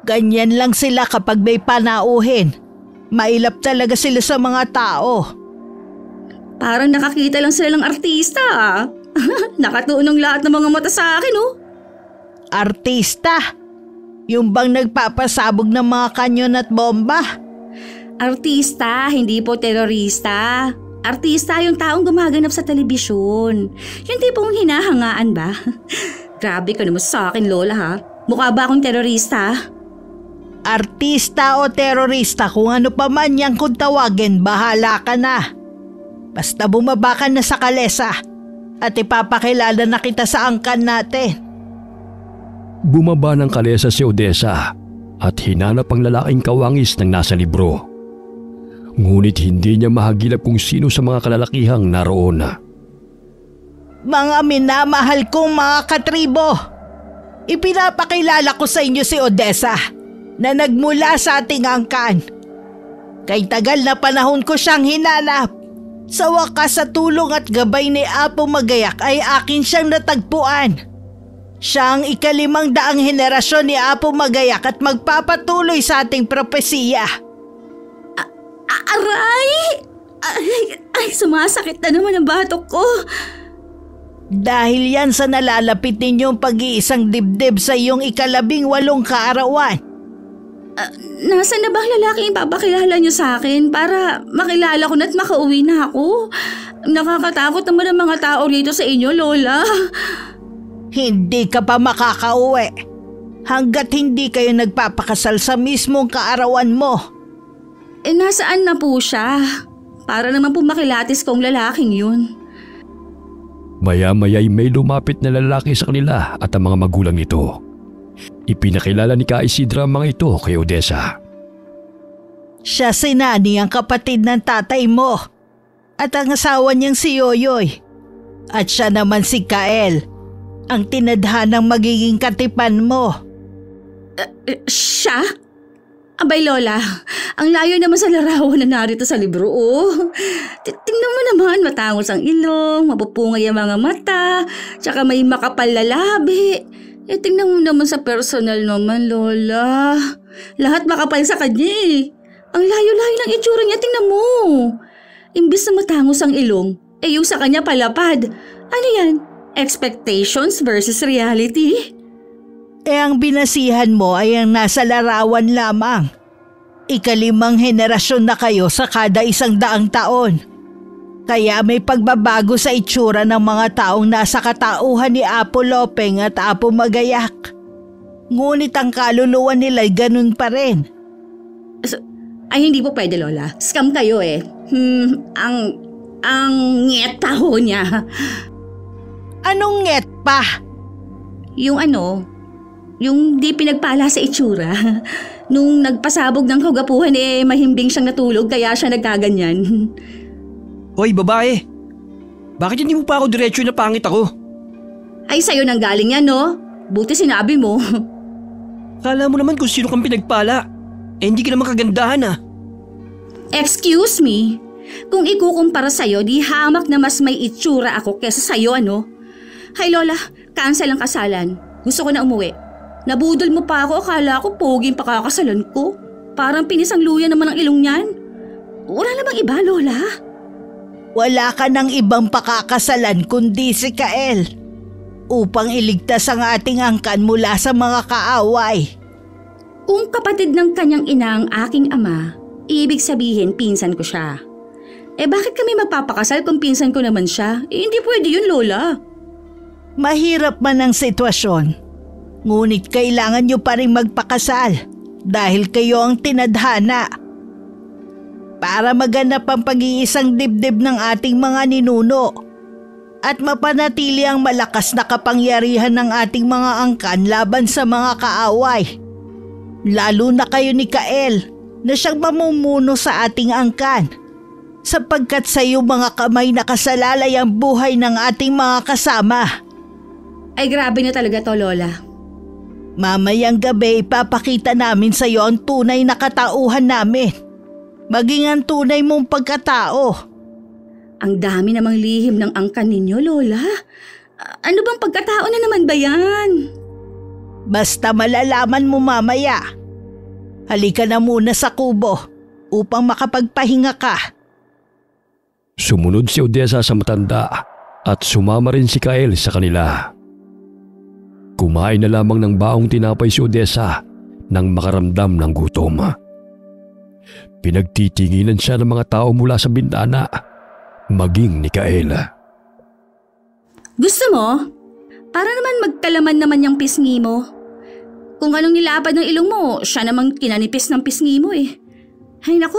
Ganyan lang sila kapag may panauhin. Mailap talaga sila sa mga tao. Parang nakakita lang sila ng artista ah. Nakatuunong lahat ng mga mata sa akin oh. Artista? Yung bang nagpapasabog ng mga kanyon at bomba? Artista, hindi po terorista. Artista yung taong gumaganap sa telebisyon. Yung tipong hinahangaan ba? Grabe ka naman sa akin, Lola ha. Mukha ba akong terorista? Artista o terorista, kung ano pa man yang kung tawagin, bahala ka na. Basta bumaba ka na sa kalesa at ipapakilala na kita sa angkan natin. Bumaba ng kalesa si Odessa at hinanap ang lalaking kawangis ng nasa libro. Ngunit hindi niya mahagilap kung sino sa mga kalalakihang naroon. Mga minamahal kong mga katribo, ipinapakilala ko sa inyo si Odessa na nagmula sa ating angkan. Kay tagal na panahon ko siyang hinanap. Sa wakas sa tulong at gabay ni Apo Magayak ay akin siyang natagpuan. Siya ang 500 henerasyon ni Apo Magayak at magpapatuloy sa ating propesiya. Aray! Ay, sumasakit na naman ang batok ko. Dahil yan sa nalalapit ninyong pag-iisang dibdib sa iyong 18 kaarawan. Nasaan na ba ang lalaking ipapakilala niyo sa akin para makilala ko na at makauwi na ako? Nakakatakot naman ang mga tao rito sa inyo, Lola. Hindi ka pa makakauwi hanggat hindi kayo nagpapakasal sa mismong kaarawan mo. Nasaan na po siya? Para naman po makilatis kong lalaking yun. Maya-maya'y may lumapit na lalaki sa kanila at ang mga magulang nito. Ipinakilala ni Ka Isidra ang mga ito kay Odessa. Siya si Nani, ang kapatid ng tatay mo, at ang asawa niyang si Yoyoy. At siya naman si Kael, ang tinadhanang magiging katipan mo. Siya? Abay Lola, ang layo naman sa larawan na narito sa libro. Tingnan mo naman, matangos ang ilong, mapupungay ang mga mata, tsaka may makapal na labi. Tingnan mo naman sa personal naman, Lola. Lahat makapal sa kanya eh. Ang layo-layo ng itsura niya, tingnan mo. Imbis na matangos ang ilong, yung sa kanya palapad. Ano yan? Expectations versus reality? Ang binasihan mo ay ang nasa larawan lamang. 5 henerasyon na kayo sa kada 100 taon. Kaya may pagbabago sa itsura ng mga taong nasa katauhan ni Apo Lopeng at Apo Magayak. Ngunit ang kaluluwa nila'y ganun pa rin. Ay hindi po pwede, Lola. Scam kayo eh. Ang ngeta ho niya. Anong nget pa? Yung di pinagpala sa itsura. Nung nagpasabog ng kagapuhan mahimbing siyang natulog kaya siya nagkaganyan. Hoy babae, bakit hindi mo pa ako diretso na pangit ako? Ay sa'yo nang galing yan, no? Buti sinabi mo. Kala mo naman kung sino kang pinagpala. Hindi ka naman kagandahan ah. Excuse me? Kung ikukumpara sa'yo, di hamak na mas may itsura ako kesa sa'yo, ano? Hay Lola, cancel ang kasalan. Gusto ko na umuwi. Nabudol mo pa ako, akala ko poging pakakasalan ko. Parang pinisang luya naman ang ilong niyan. Wala namang iba, Lola. Wala ka ng ibang pakakasalan kundi si Kael. Upang iligtas ang ating angkan mula sa mga kaaway. Kung kapatid ng kanyang ina ang aking ama, ibig sabihin pinsan ko siya. Bakit kami magpapakasal kung pinsan ko naman siya? Hindi pwede yun, Lola. Mahirap man ang sitwasyon. Ngunit kailangan nyo pa rin magpakasal dahil kayo ang tinadhana. Para maganap ang pag-iisang dibdib ng ating mga ninuno at mapanatili ang malakas na kapangyarihan ng ating mga angkan laban sa mga kaaway. Lalo na kayo ni Kael na siyang mamumuno sa ating angkan sapagkat sa iyo mga kamay nakasalalay ang buhay ng ating mga kasama. Ay grabe na talaga to, Lola. Mamayang gabi ipapakita namin sa iyo ang tunay na katauhan namin. Maging ang tunay mong pagkatao. Ang dami namang lihim ng angkan ninyo, Lola. Ano bang pagkatao na naman ba yan? Basta malalaman mo mamaya. Halika na muna sa kubo upang makapagpahinga ka. Sumunod si Odessa sa matanda at sumama rin si Kael sa kanila. Kumain na lamang ng baong tinapay si Odessa nang makaramdam ng gutom. Pinagtitinginan siya ng mga tao mula sa bintana, maging ni Kael. Gusto mo? Para naman magkalaman naman yung pisngi mo. Kung anong nilapad ng ilong mo, siya namang kinanipis ng pisngi mo eh. Ay naku,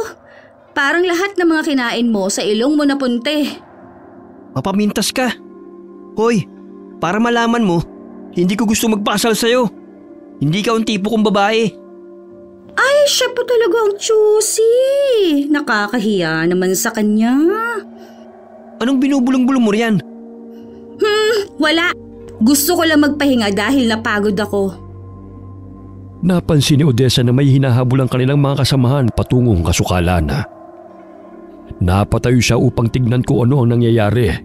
parang lahat ng mga kinain mo sa ilong mo napunte. Mapamintas ka. Hoy, para malaman mo, hindi ko gusto magpakasal sa'yo. Hindi ka ang tipo kong babae. Ay, siya po talaga ang choosy. Nakakahiya naman sa kanya. Anong binubulong-bulong mo riyan? Wala. Gusto ko lang magpahinga dahil napagod ako. Napansin ni Odessa na may hinahabol ang kanilang mga kasamahan patungong kasukalan. Napatayo siya upang tignan kung ano ang nangyayari.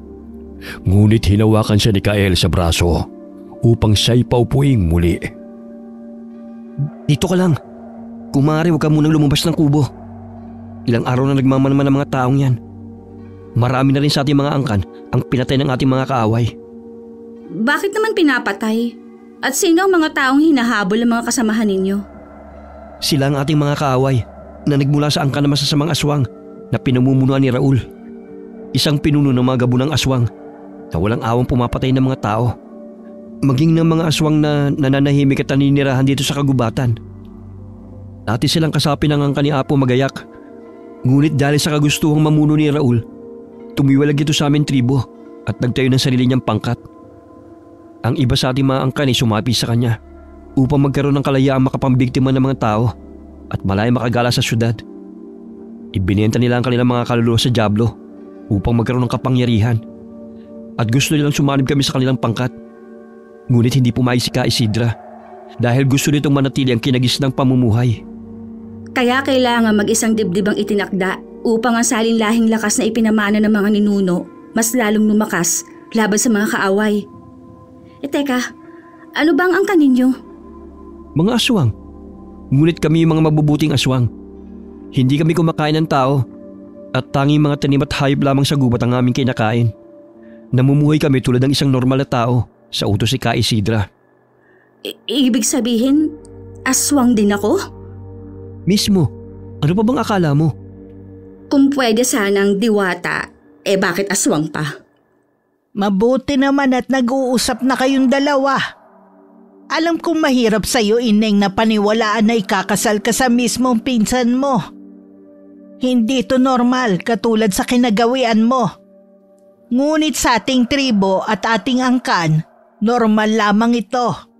Ngunit hinawakan siya ni Kael sa braso upang siya'y paupuing muli. Dito ka lang. Kung maaari, huwag ka munang lumabas ng kubo. Ilang araw na nagmamanaman ang mga taong yan. Marami na rin sa ating mga angkan ang pinatay ng ating mga kaaway. Bakit naman pinapatay? At sino ang mga taong hinahabol ng mga kasamahan ninyo? Sila ang ating mga kaaway na nagmula sa angkan na masasamang aswang na pinamumunuan ni Raul. Isang pinuno ng mga gabunang aswang na walang awang pumapatay ng mga tao. Maging ng mga aswang na nananahimik at naninirahan dito sa kagubatan. Dati silang kasapi ng angkan ni Apo Magayak. Ngunit dahil sa kagustuhang mamuno ni Raul, tumiwalag ito sa aming tribo at nagtayo ng sarili niyang pangkat. Ang iba sa ating mga angkan ay sumapi sa kanya upang magkaroon ng kalayaang makapambiktima ng mga tao at malay makagala sa syudad. Ibinenta nila ang kanilang mga kaluluwa sa dyablo upang magkaroon ng kapangyarihan at gusto nilang sumanib kami sa kanilang pangkat. Ngunit hindi pumayag si Ka Isidra dahil gusto nitong manatili ang kinagisnang pamumuhay. Kaya kailangan mag-isang dibdib ang itinakda upang ang salinlahing lakas na ipinamana ng mga ninuno mas lalong lumakas laban sa mga kaaway. Teka, ano bang angkan ninyo? Mga aswang. Ngunit kami mga mabubuting aswang. Hindi kami kumakain ng tao at tanging mga tanim at hayop lamang sa gubat ang aming kinakain. Namumuhay kami tulad ng isang normal na tao sa utos ni Ka Isidra. Ibig sabihin, aswang din ako? Mismo, ano pa bang akala mo? Kung pwede sanang diwata, bakit aswang pa? Mabuti naman at nag-uusap na kayong dalawa. Alam kong mahirap sa'yo, Ineng, na paniwalaan na ikakasal ka sa mismong pinsan mo. Hindi ito normal katulad sa kinagawian mo. Ngunit sa ating tribo at ating angkan, normal lamang ito.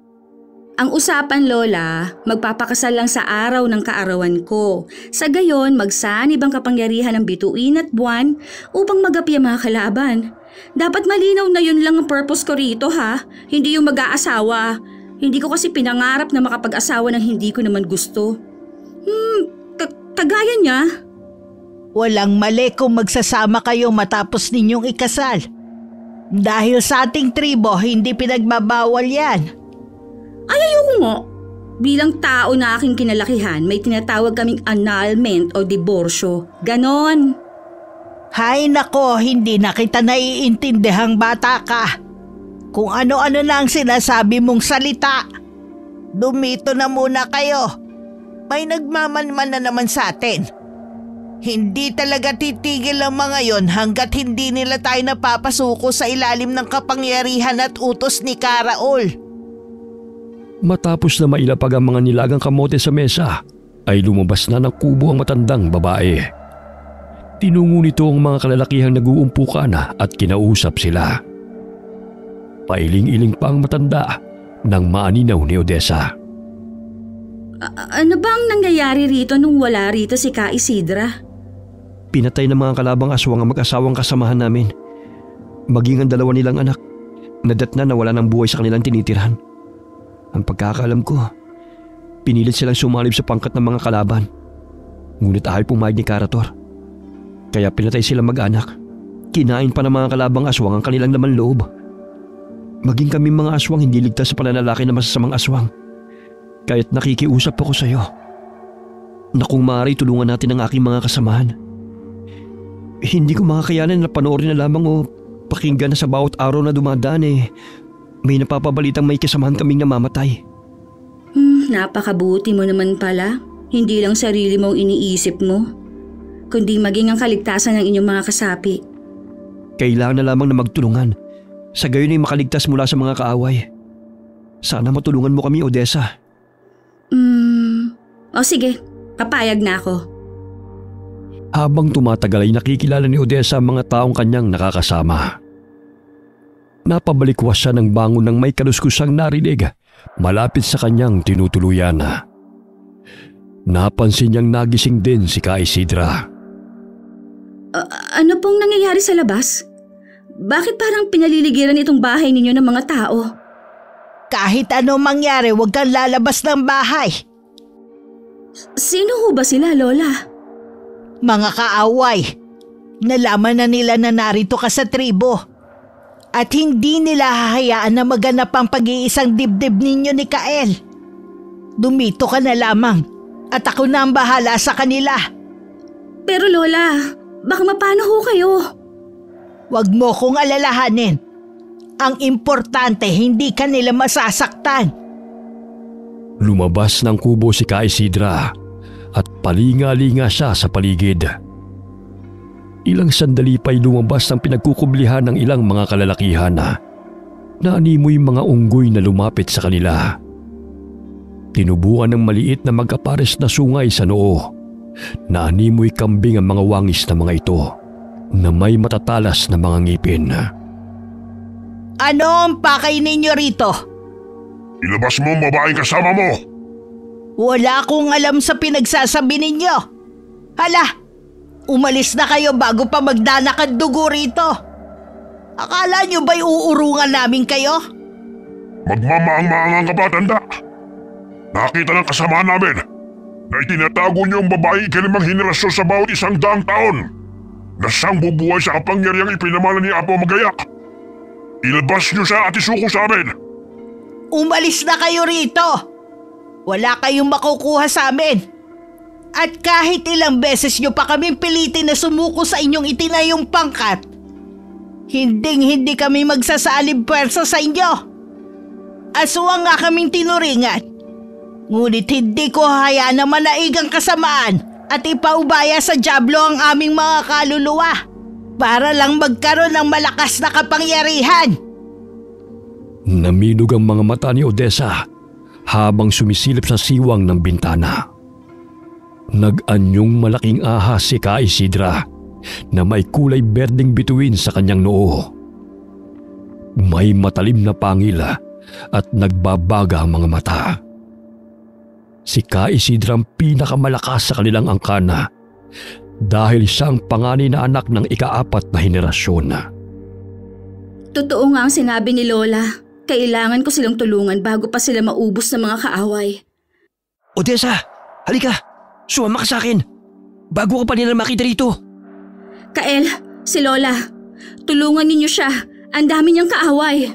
Ang usapan, Lola, magpapakasal lang sa araw ng kaarawan ko. Sa gayon, magsanib ang kapangyarihan ng bituin at buwan upang magapi ang mga kalaban. Dapat malinaw na yun lang ang purpose ko rito, ha? Hindi yung mag-aasawa. Hindi ko kasi pinangarap na makapag-asawa ng hindi ko naman gusto. Kagaya niya. Walang mali kung magsasama kayo matapos ninyong ikasal. Dahil sa ating tribo, hindi pinagbabawal yan. Ay, ayoko nga. Bilang tao na aking kinalakihan, may tinatawag kaming annulment o diborsyo. Ganon. Hay nako, hindi na kita naiintindihang bata ka. Kung ano-ano na ang sinasabi mong salita. Dumito na muna kayo. May nagmamanman na naman sa atin. Hindi talaga titigil ang mga yon hanggat hindi nila tayo napapasuko sa ilalim ng kapangyarihan at utos ni Karaol. Matapos na mailapag ang mga nilagang kamote sa mesa, ay lumabas na ng kubo ang matandang babae. Tinungo nito ang mga kalalakihang nag-uumpukan at kinausap sila. Pailing-iling pa ang matanda nang maaninaw ni Odessa. Ano bang nangyayari rito nung wala rito si Ka Isidra? Pinatay ng mga kalabang aswang ang mag-asawang kasamahan namin. Maging ang dalawa nilang anak, nadatna na wala ng buhay sa kanilang tinitirhan. Ang pagkakaalam ko, pinilit silang sumalib sa pangkat ng mga kalaban. Ngunit ayaw pumayag ni Karator. Kaya pinatay silang mag-anak. Kinain pa ng mga kalabang aswang ang kanilang laman loob. Maging kami mga aswang hindi ligtas sa pananalaki ng masasamang aswang. Kaya't nakikiusap ako sa iyo na kung maaari tulungan natin ang aking mga kasamahan. Hindi ko makakayanan na panoorin na lamang o pakinggan na sa bawat araw na dumadaan may napapabalitang may kasamahan kaming namamatay. Napakabuti mo naman pala. Hindi lang sarili mong iniisip mo, kundi maging ang kaligtasan ng inyong mga kasapi. Kailangan na lamang na magtulungan Sa gayon ay makaligtas mula sa mga kaaway. Sana matulungan mo kami, Odessa. O sige, papayag na ako. Habang tumatagal ay nakikilala ni Odessa ang mga taong kanyang nakakasama. Napabalikwas siya ng bangon ng may kaluskusang narinig malapit sa kanyang tinutuluyan. Napansin niyang nagising din si Ka Isidra. Ano pong nangyayari sa labas? Bakit parang pinaliligiran itong bahay ninyo ng mga tao? Kahit ano mangyari, huwag kang lalabas ng bahay. Sino ho ba sila, Lola? Mga kaaway. Nalaman na nila na narito ka sa tribo. At hindi nila hahayaan na maganap ang pag-iisang dibdib ninyo ni Kael. Dumito ka na lamang at ako na ang bahala sa kanila. Pero Lola, baka mapano ho kayo? Huwag mo kong alalahanin. Ang importante, hindi ka nila masasaktan. Lumabas ng kubo si Ka Isidra at palinga-linga siya sa paligid. Ilang sandali pa'y lumabas ng pinagkukublihan ng ilang mga kalalakihan na animoy mga unggoy na lumapit sa kanila. Tinubuan ng maliit na mag-apares na sungay sa noo na animoy kambing ang mga wangis na mga ito na may matatalas na mga ngipin. Ano ang pakay ninyo rito? Ilabas mo ang babaeng kasama mo! Wala akong alam sa pinagsasabi ninyo. Hala, umalis na kayo bago pa magdanak ang dugo rito. Akala nyo ba'y uurungan namin kayo? Magmamaang-maangang ka ba, tanda? Nakita ng kasama namin na itinatago niyo ang babae ikalimang henerasyon sa bawat 100 taon na siyang bubuhay sa kapangyarihang ipinamana ni Apo Magayak. Ilabas niyo siya at isuko sa amin. Umalis na kayo rito. Wala kayong makukuha sa amin. At kahit ilang beses nyo pa kaming pilitin na sumuko sa inyong itinayong pangkat, hindi kami magsasalib pwersa sa inyo. Aswang nga kaming tinuringan. Ngunit hindi ko hayaan na manaigang kasamaan at ipaubaya sa dyablo ang aming mga kaluluwa para lang magkaroon ng malakas na kapangyarihan. Naminog ang mga mata ni Odessa habang sumisilip sa siwang ng bintana. Nag-anyong malaking ahas si Ka Isidra na may kulay berdeng bituin sa kanyang noo. May matalim na pangil at nagbabaga ang mga mata. Si Ka Isidra ang pinakamalakas sa kanilang angkana dahil siya ang panganay na anak ng ika-4 na henerasyon. Totoo nga ang sinabi ni Lola. Kailangan ko silang tulungan bago pa sila maubos ng mga kaaway. Odessa, halika! Sumama ka sa akin! Bago ka pa nila makita rito! Kael, si Lola, tulungan ninyo siya. Ang dami niyang kaaway.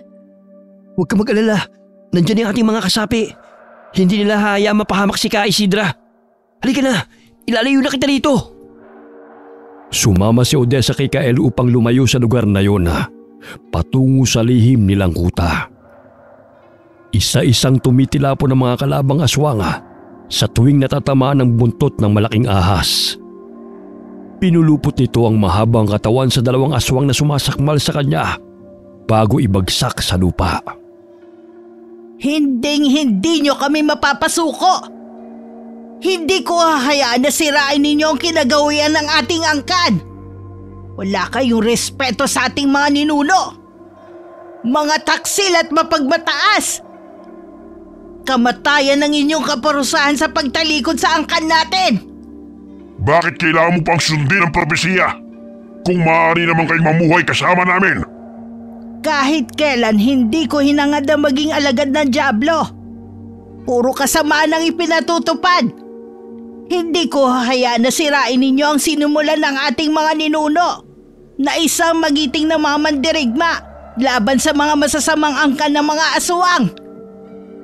Huwag ka mag-alala. Nandiyan yung ating mga kasapi. Hindi nila hayaang mapahamak si Ka Isidra. Halika na! Ilalayo na kita rito! Sumama si Odessa kay Kael upang lumayo sa lugar na yon patungo sa lihim nilang kuta. Isa-isang tumitilapon ng mga kalabang aswang sa tuwing natatamaan ng buntot ng malaking ahas. Pinulupot nito ang mahabang katawan sa 2 aswang na sumasakmal sa kanya bago ibagsak sa lupa. Hindi nyo kami mapapasuko. Hindi ko hahayaan na sirain ninyo ang kinagawian ng ating angkan. Wala kayong respeto sa ating mga ninuno. Mga taksil at mapagmataas. Kamatayan ng inyong kaparusahan sa pagtalikod sa angkan natin. Bakit kailangan mo pang sundin ang propesiya? Kung maaari naman kayong mamuhay kasama namin. Kahit kailan hindi ko hinangad na maging alagad ng dyablo. Puro kasamaan ang ipinatutupad. Hindi ko hahayaan na sirain ninyo ang sinumulan ng ating mga ninuno na isang magiting na mga mandirigma laban sa mga masasamang angkan ng mga aswang.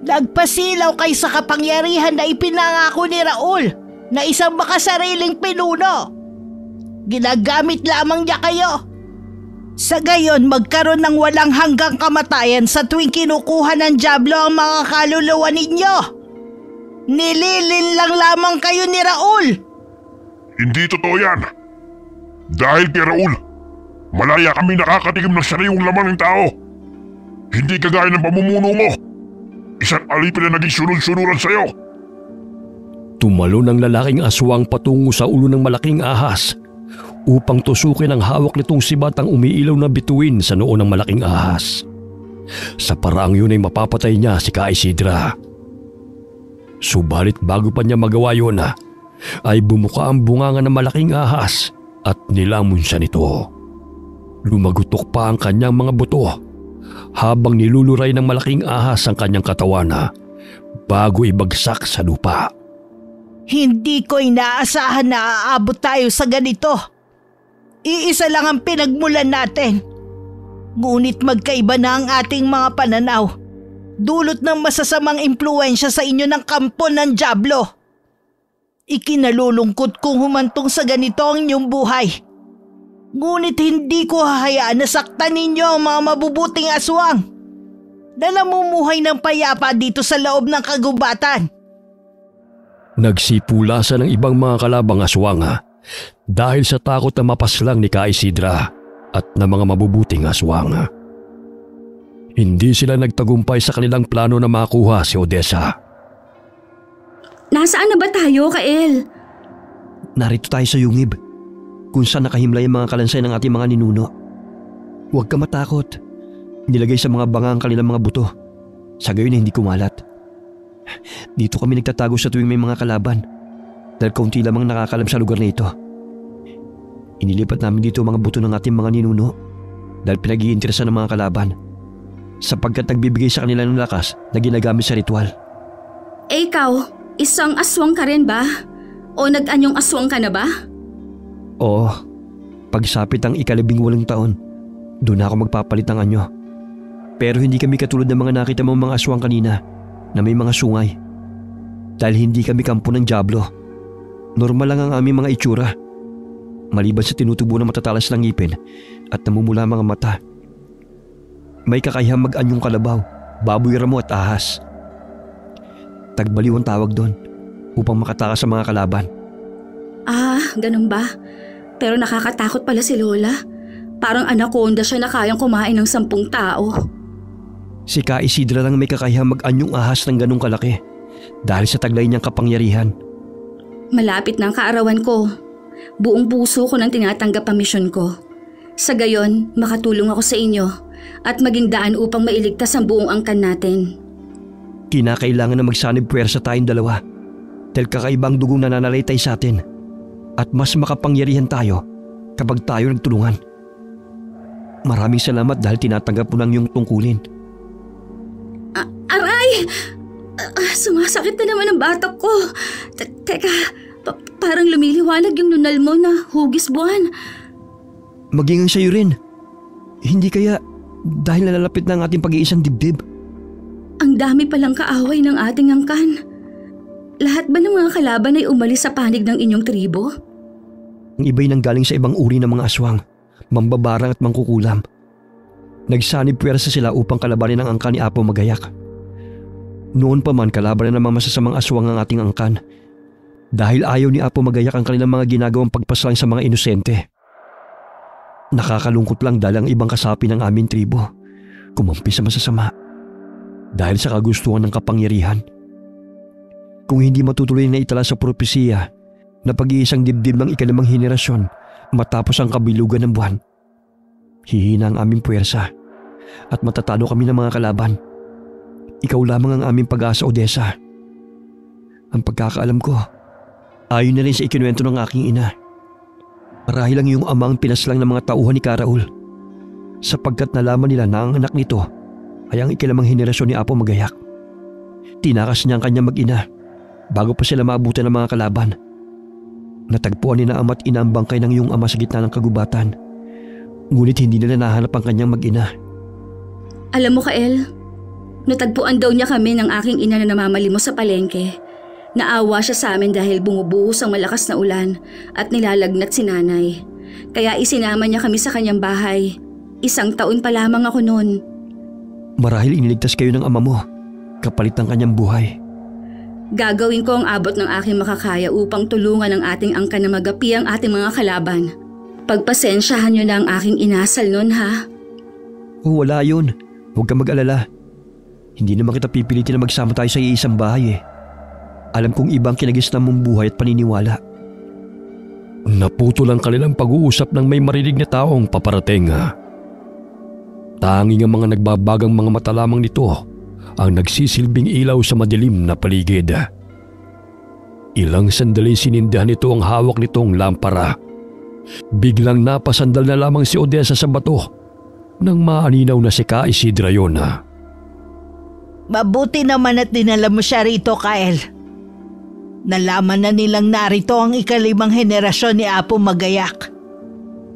Nagpasilaw kayo sa kapangyarihan na ipinangako ni Raul na isang makasariling pinuno. Ginagamit lamang niya kayo. Sa gayon magkaroon ng walang hanggang kamatayan sa tuwing kinukuha ng dyablo ang mga kaluluwa ninyo. Nililin lang lamang kayo ni Raul. Hindi totoo yan. Dahil kay Raul, malaya kami nakakatikim ng sariwang laman ng tao Hindi kagaya ng pamumuno mo. Isang alipin na naging sunod-sunuran sa'yo. Tumalon ang lalaking aswang patungo sa ulo ng malaking ahas upang tusukin ang hawak nitong sibat ang umiilaw na bituin sa noo ng malaking ahas. Sa paraang yun ay mapapatay niya si Ka Isidra. Subalit bago pa niya magawa yun ay bumuka ang bunganga ng malaking ahas at nilamon siya nito. Lumagutok pa ang kanyang mga buto habang niluluray ng malaking ahas ang kanyang katawan bago ibagsak sa lupa. Hindi ko inaasahan na aabot tayo sa ganito. Iisa lang ang pinagmulan natin. Ngunit magkaiba na ang ating mga pananaw. Dulot ng masasamang impluensya sa inyo ng kampo ng Diablo. Ikinalulungkot kong humantong sa ganito ang inyong buhay. Ngunit hindi ko hahayaan na saktan ninyo ang mga mabubuting aswang na namumuhay ng payapa dito sa loob ng kagubatan. Nagsipulasan ng ibang mga kalabang aswang dahil sa takot na mapaslang ni Ka Isidra at ng mga mabubuting aswang. Hindi sila nagtagumpay sa kanilang plano na makuha si Odessa. Nasaan na ba tayo, Kael? Narito tayo sa yungib, kung saan nakahimlay ang mga kalansay ng ating mga ninuno. Huwag ka matakot. Nilagay sa mga banga ang kanilang mga buto. Sa gayon hindi kumalat. Dito kami nagtatago sa tuwing may mga kalaban dahil kaunti lamang nakakalam sa lugar na ito. Inilipat namin dito ang mga buto ng ating mga ninuno dahil pinag-iinteresan ng mga kalaban sapagkat nagbibigay sa kanila ng lakas na ginagamit sa ritual. Eh ikaw, isang aswang ka rin ba? O nag-anyong aswang ka na ba? Oo, pagsapit ang 18 taon, doon ako magpapalit ng anyo. Pero hindi kami katulad ng mga nakita mong mga aswang kanina na may mga sungay. Dahil hindi kami kampo ng Diablo. Normal lang ang aming mga itsura. Maliban sa tinutubo ng matatalas ng ngipin at namumula mga mata. May kakayahang mag-anyong kalabaw, baboy ramo at ahas. Tagbaliw ang tawag doon upang makatakas sa mga kalaban. Ah, ganun ba? Pero nakakatakot pala si Lola. Parang anaconda siya na kayang kumain ng 10 tao. Si Ka Isidra lang may kakayahang mag-anyong ahas ng ganong kalaki dahil sa taglay niyang kapangyarihan. Malapit na ang kaarawan ko. Buong puso ko nang tinatanggap ang misyon ko. Sa gayon, makatulong ako sa inyo at maging daan upang mailigtas ang buong angkan natin. Kinakailangan na magsanib puwersa tayong dalawa dahil kakaibang dugong nananalaytay sa atin at mas makapangyarihan tayo kapag tayo nagtulungan. Maraming salamat dahil tinatanggap mo ng iyong tungkulin. Aray! Sumasakit na naman ang batok ko. Teka, parang lumiliwanag yung nunal mo na hugis buwan. Maging sa'yo rin. Hindi kaya dahil nalalapit na ang ating pag-iisang dibdib? Ang dami palang kaaway ng ating angkan. Lahat ba ng mga kalaban ay umalis sa panig ng inyong tribo? Ang iba'y nanggaling sa ibang uri ng mga aswang, mambabarang at mangkukulam. Nagsanib puwersa sila upang kalabanin ang angkan ni Apo Magayak. Noon pa man kalaban na namang masasamang aswang ang ating angkan dahil ayaw ni Apo Magayak ang kanilang mga ginagawang pagpaslang sa mga inosente. Nakakalungkot lang dahil ang ibang kasapi ng aming tribo kumampi sa masasama dahil sa kagustuhan ng kapangyarihan. Kung hindi matutuloy na itala sa propesiya na pag-iisang dibdib ng 5 henerasyon matapos ang kabilugan ng buwan, hihina ang aming puwersa at matatalo kami ng mga kalaban. Ikaw lamang ang aming pag-asa, Odessa. Ang pagkakaalam ko, ayon na rin sa ikinuwento ng aking ina. Marahil ang iyong amang pinaslang ng mga tauhan ni Ka Raul sapagkat nalaman nila na ang anak nito ay ang 5 henerasyon ni Apo Magayak. Tinakas niya ang kanyang mag-ina bago pa sila maabutan ng mga kalaban. Natagpuan ni na ama't ina ang bangkay ng iyong ama sa gitna ng kagubatan. Ngunit hindi nila nahanap ang kanyang mag-ina. Alam mo, Kael, natagpuan daw niya kami ng aking ina na namamalimos sa palengke. Naawa siya sa amin dahil bumubuhos ang malakas na ulan at nilalagnat si nanay. Kaya isinama niya kami sa kanyang bahay. 1 taon pa lamang ako noon. Marahil iniligtas kayo ng ama mo kapalit ng kanyang buhay. Gagawin ko ang abot ng aking makakaya upang tulungan ang ating angkan na magapi ang ating mga kalaban. Pagpasensyahan niyo na ang aking inasal noon, ha? Oh, wala yun. Huwag kang mag-alala. Hindi naman kita pipilitin na magsama tayo sa iisang bahay eh. Alam kong ibang kinagisnan mong buhay at paniniwala. Naputol ang kanilang pag-uusap nang may marinig na taong paparating. Tanging ang mga nagbabagang mga mata lamang nito ang nagsisilbing ilaw sa madilim na paligid. Ilang sandali sinindihan nito ang hawak nitong lampara. Biglang napasandal na lamang si Odessa sa bato nang maaninaw na si Ka Isidra yun. Mabuti naman at dinala mo siya rito, Kyle. Nalaman na nilang narito ang ika-5 henerasyon ni Apo Magayak.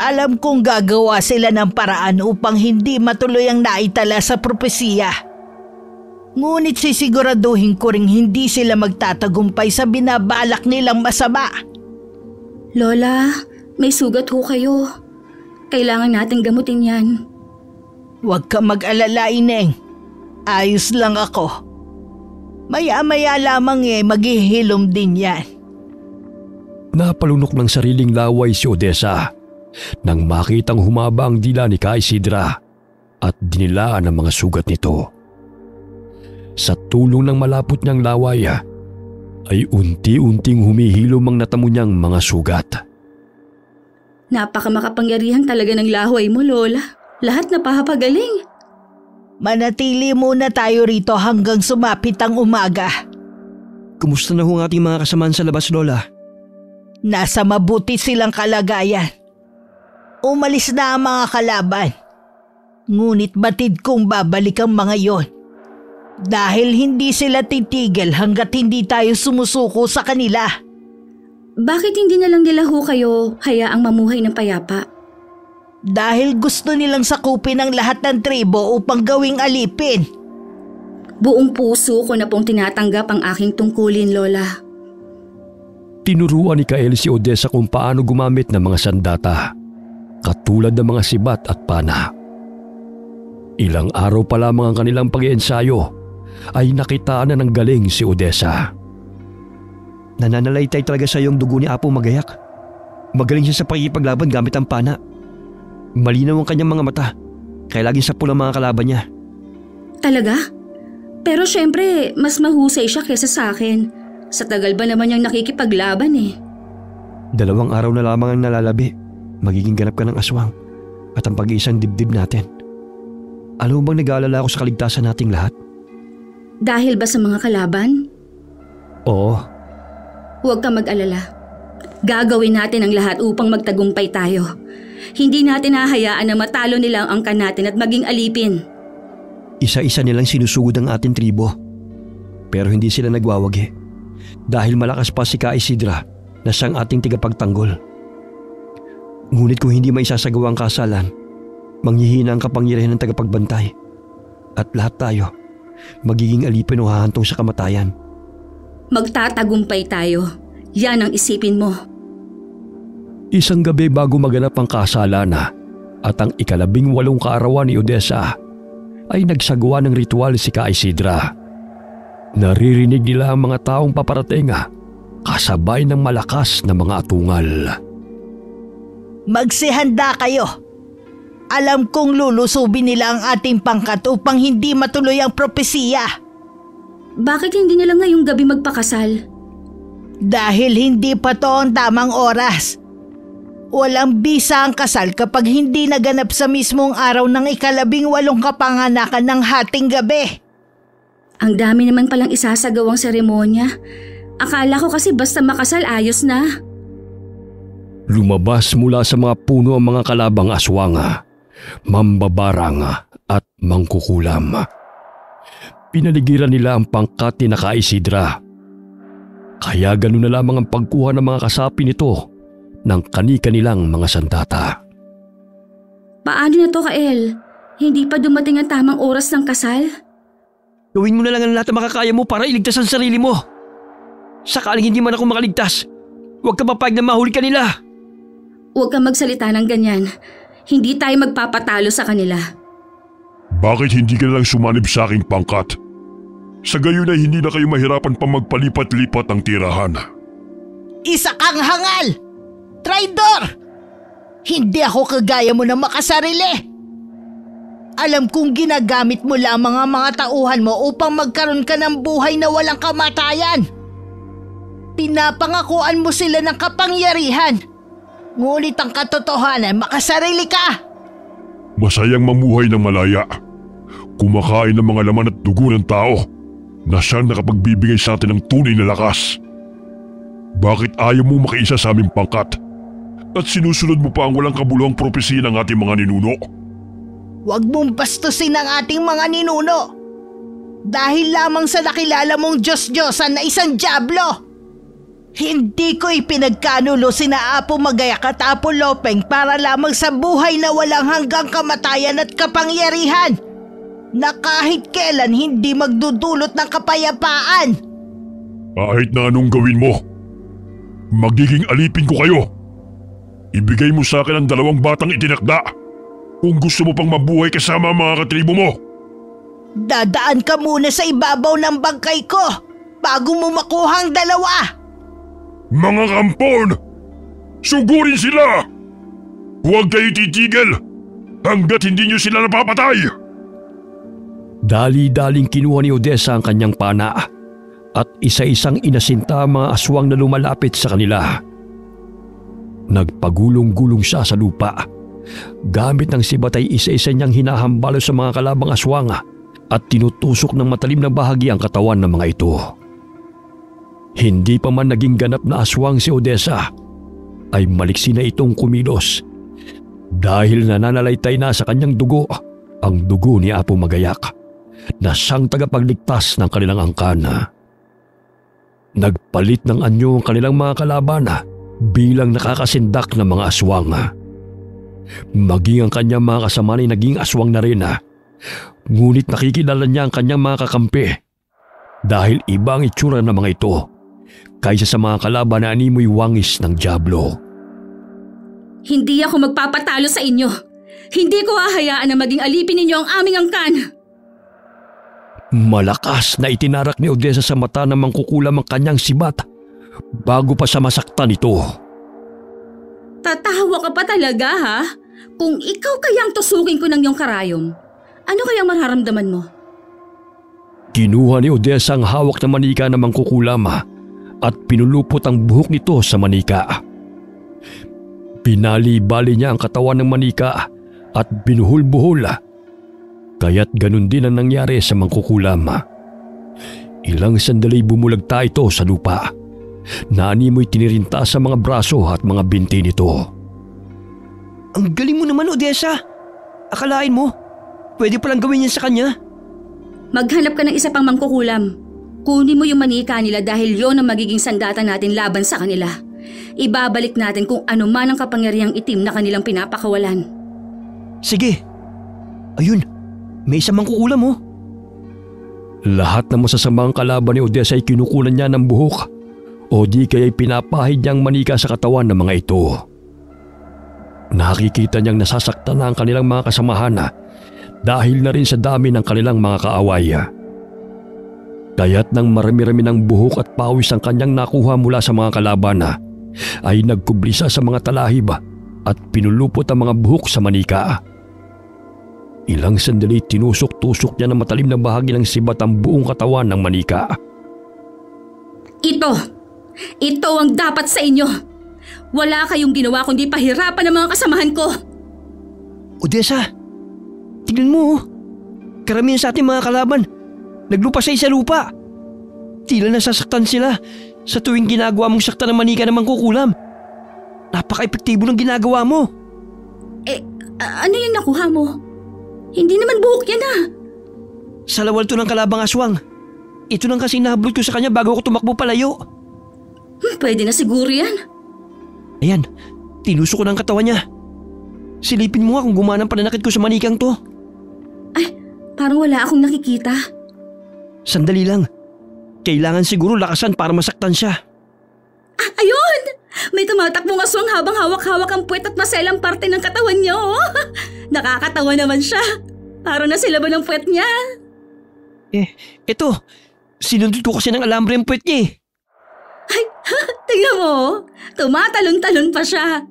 Alam kong gagawa sila ng paraan upang hindi matuloy ang naitala sa propesiya. Ngunit sisiguraduhin ko ring hindi sila magtatagumpay sa binabalak nilang masama. Lola, may sugat ho kayo. Kailangan nating gamutin yan. Huwag ka mag-alala, Ineng. Ayos lang ako. Maya-maya lamang maghihilom din yan. Napalunok ng sariling laway si Odessa nang makitang humaba ang dila ni Ka Isidra at dinilaan ang mga sugat nito. Sa tulong ng malapot niyang laway ay unti-unting humihilom ang natamo niyang mga sugat. Napakamakapangyarihan talaga ng laway mo, Lola. Lahat napapagaling. Manatili muna tayo rito hanggang sumapit ang umaga. Kumusta na ho ang ating mga kasamahan sa labas, Lola? Nasa mabuti silang kalagayan. Umalis na ang mga kalaban. Ngunit batid kong babalik ang mga yon. Dahil hindi sila titigil hanggat hindi tayo sumusuko sa kanila. Bakit hindi na lang nila ho kayo hayaang mamuhay ng payapa? Dahil gusto nilang sakupin ang lahat ng tribo upang gawing alipin. Buong puso ko na pong tinatanggap ang aking tungkulin, Lola. Tinuruan ni Kael si Odessa kung paano gumamit ng mga sandata, katulad ng mga sibat at pana. Ilang araw pa lamang ang kanilang pag-iensayo ay nakitaan na ng galing si Odessa. Nananalaytay talaga sa iyong dugo ni Apo Magayak. Magaling siya sa pakikipaglaban gamit ang pana. Malinaw ang kanyang mga mata, kaya laging sapul ang mga kalaban niya. Talaga? Pero syempre, mas mahusay siya kesa sa akin. Sa tagal ba naman niyang nakikipaglaban eh. 2 araw na lamang ang nalalabi. Magiging ganap ka ng aswang at ang pag-iisang dibdib natin. Alam mo bang nag-aalala ako sa kaligtasan nating lahat? Dahil ba sa mga kalaban? Oo. Huwag kang mag-alala. Gagawin natin ang lahat upang magtagumpay tayo. Hindi natin hahayaan na matalo nila ang angkan natin at maging alipin. Isa-isa nilang sinusugod ang ating tribo. Pero hindi sila nagwawagi. Dahil malakas pa si Ka Isidra na siyang ating tigapagtanggol. Ngunit kung hindi maisasagawa ang kasalan, manghihina ang kapangyarihan ng tagapagbantay. At lahat tayo, magiging alipin o hahantong sa kamatayan. Magtatagumpay tayo. Yan ang isipin mo. Isang gabi bago maganap ang kasalan at ang ika-18 kaarawan ni Odessa ay nagsagawa ng ritual si Ka Isidra. Naririnig nila ang mga taong paparating kasabay ng malakas na mga atungal. Magsihanda kayo. Alam kong lulusubin nila ang ating pangkat upang hindi matuloy ang propesiya. Bakit hindi nila ngayong gabi magpakasal? Dahil hindi pa to ang tamang oras. Walang bisa ang kasal kapag hindi naganap sa mismong araw ng ika-18 kapanganakan ng hating gabi. Ang dami naman palang isasagawang seremonya. Akala ko kasi basta makasal ayos na. Lumabas mula sa mga puno ang mga kalabang aswang, mambabarang at mangkukulam. Pinaligiran nila ang pangkat ni Ka Isidra. Kaya ganun na lamang ang pagkuha ng mga kasapi nito ng kani-kanilang mga sandata. Paano na to, Kael? Hindi pa dumating ang tamang oras ng kasal? Gawin mo na lang ang lahat na makakaya mo para iligtas ang sarili mo. Sakaling hindi man ako makaligtas, huwag ka papayag na mahuli ka nila. Huwag kang magsalita ng ganyan. Hindi tayo magpapatalo sa kanila. Bakit hindi ka lang sumanib sa aking pangkat? Sa gayon ay hindi na kayo mahirapan pa magpalipat-lipat ang tirahan. Isa kang hangal! Traidor! Hindi ako kagaya mo na makasarili! Alam kong ginagamit mo lamang ang mga tauhan mo upang magkaroon ka ng buhay na walang kamatayan. Pinapangakuan mo sila ng kapangyarihan. Ngunit ang katotohanan, makasarili ka. Masayang mamuhay ng malaya. Kumakain ng mga laman at dugo ng tao na siyang nakapagbibigay sa atin ng tunay na lakas. Bakit ayaw mo makiisa sa aming pangkat? At sinusunod mo pa ang walang kabuluhang propesiya ng ating mga ninuno? Huwag mong bastusin ang ating mga ninuno. Dahil lamang sa nakilala mong Diyos-Diyosan na isang dyablo. Hindi ko ipinagkanulo sina Apo Magayak at Apo Lopeng para lamang sa buhay na walang hanggang kamatayan at kapangyarihan na kahit kailan hindi magdudulot ng kapayapaan. Kahit na anong gawin mo, magiging alipin ko kayo. Ibigay mo sa akin ang 2 batang itinakda kung gusto mo pang mabuhay kasama ang mga katribo mo. Dadaan ka muna sa ibabaw ng bangkay ko bago mo makuha ang 2. Mga kampon! Sugurin sila! Huwag kayo titigil hanggat hindi nyo sila napapatay! Dali-daling kinuha ni Odessa ang kanyang pana at isa-isang inasinta ang mga aswang na lumalapit sa kanila. Nagpagulong-gulong siya sa lupa. Gamit ng sibat ay isa-isa niyang hinahambalo sa mga kalabang aswang at tinutusok ng matalim na bahagi ang katawan ng mga ito. Hindi pa man naging ganap na aswang si Odessa, ay maliksi na itong kumilos dahil nananalaytay na sa kanyang dugo ang dugo ni Apo Magayak na siyang tagapagligtas ng kanilang angkan. Nagpalit ng anyo ang kanilang mga kalaban bilang nakakasindak ng mga aswang. Maging ang kanyang mga kasama ay naging aswang na rin. Ngunit nakikilala niya ang kanyang mga kakampi dahil iba ang itsura ng mga ito kaysa sa mga kalaban na animoy wangis ng dyablo. Hindi ako magpapatalo sa inyo. Hindi ko hahayaan na maging alipin ninyo ang aming angkan. Malakas na itinarak ni Odessa sa mata ng mangkukulam ang kanyang sibat bago pa siya masaktan ito. Tatawa ka pa talaga ha? Kung ikaw kayang tusukin ko ng iyong karayom, ano kayang mararamdaman mo? Kinuha ni Odessa ang hawak na manika ng mangkukulam at pinulupot ang buhok nito sa manika. Binali-bali niya ang katawan ng manika at binuhol-buhol. Kaya't ganun din ang nangyari sa mangkukulam. Ilang sandali bumulagta ito sa lupa. Naanimoy tinirinta sa mga braso at mga binti nito. Ang galing mo naman, Odessa. Akalain mo, pwede palang gawin yan sa kanya. Maghanap ka ng isa pang mangkukulam. Kunin mo yung manika nila dahil yon ang magiging sandata natin laban sa kanila. Ibabalik natin kung ano man ang kapangyarihang itim na kanilang pinapakawalan. Sige. Ayun, may isang mangkukulam mo. Lahat ng masasamang kalaban ni Odessa ay kinukulan niya ng buhok o di kaya'y pinapahid niyang manika sa katawan ng mga ito. Nakikita niyang nasasaktan na ang kanilang mga kasamahan dahil na rin sa dami ng kanilang mga kaaway. Kaya't nang marami-rami ng buhok at pawis ang kanyang nakuha mula sa mga kalaban ay nagkublisa sa mga talahib at pinulupot ang mga buhok sa manika. Ilang sandali tinusok-tusok niya ng matalim na bahagi ng sibat ang buong katawan ng manika. Ito ang dapat sa inyo. Wala kayong ginawa kundi pahirapan ng mga kasamahan ko. Odessa, tignan mo. Karamihan sa ating mga kalaban, naglupasay sa lupa. Tila nasasaktan sila sa tuwing ginagawa mong saktan ng manika ng mangkukulam. Napaka-epektibo ng ginagawa mo. Ano yung nakuha mo? Hindi naman buhok yan Sa lawal to ng kalabang aswang. Ito lang kasing nahablot ko sa kanya bago ako tumakbo palayo. Pwede na siguro yan. Ayan, tinusok ko ng katawan niya. Silipin mo nga kung gumana ang pananakit ko sa manikang to. Ay, parang wala akong nakikita. Sandali lang. Kailangan siguro lakasan para masaktan siya. Ayun! May tumatakbong aswang habang hawak-hawak ang puwet at maselang parte ng katawan niya. Nakakatawa naman siya. Parang nasilaban ang puwet niya. Eto. Sinundot ko kasi ng alambre ang puwet niya Ay, tingnan mo. Tumatalon-talon pa siya.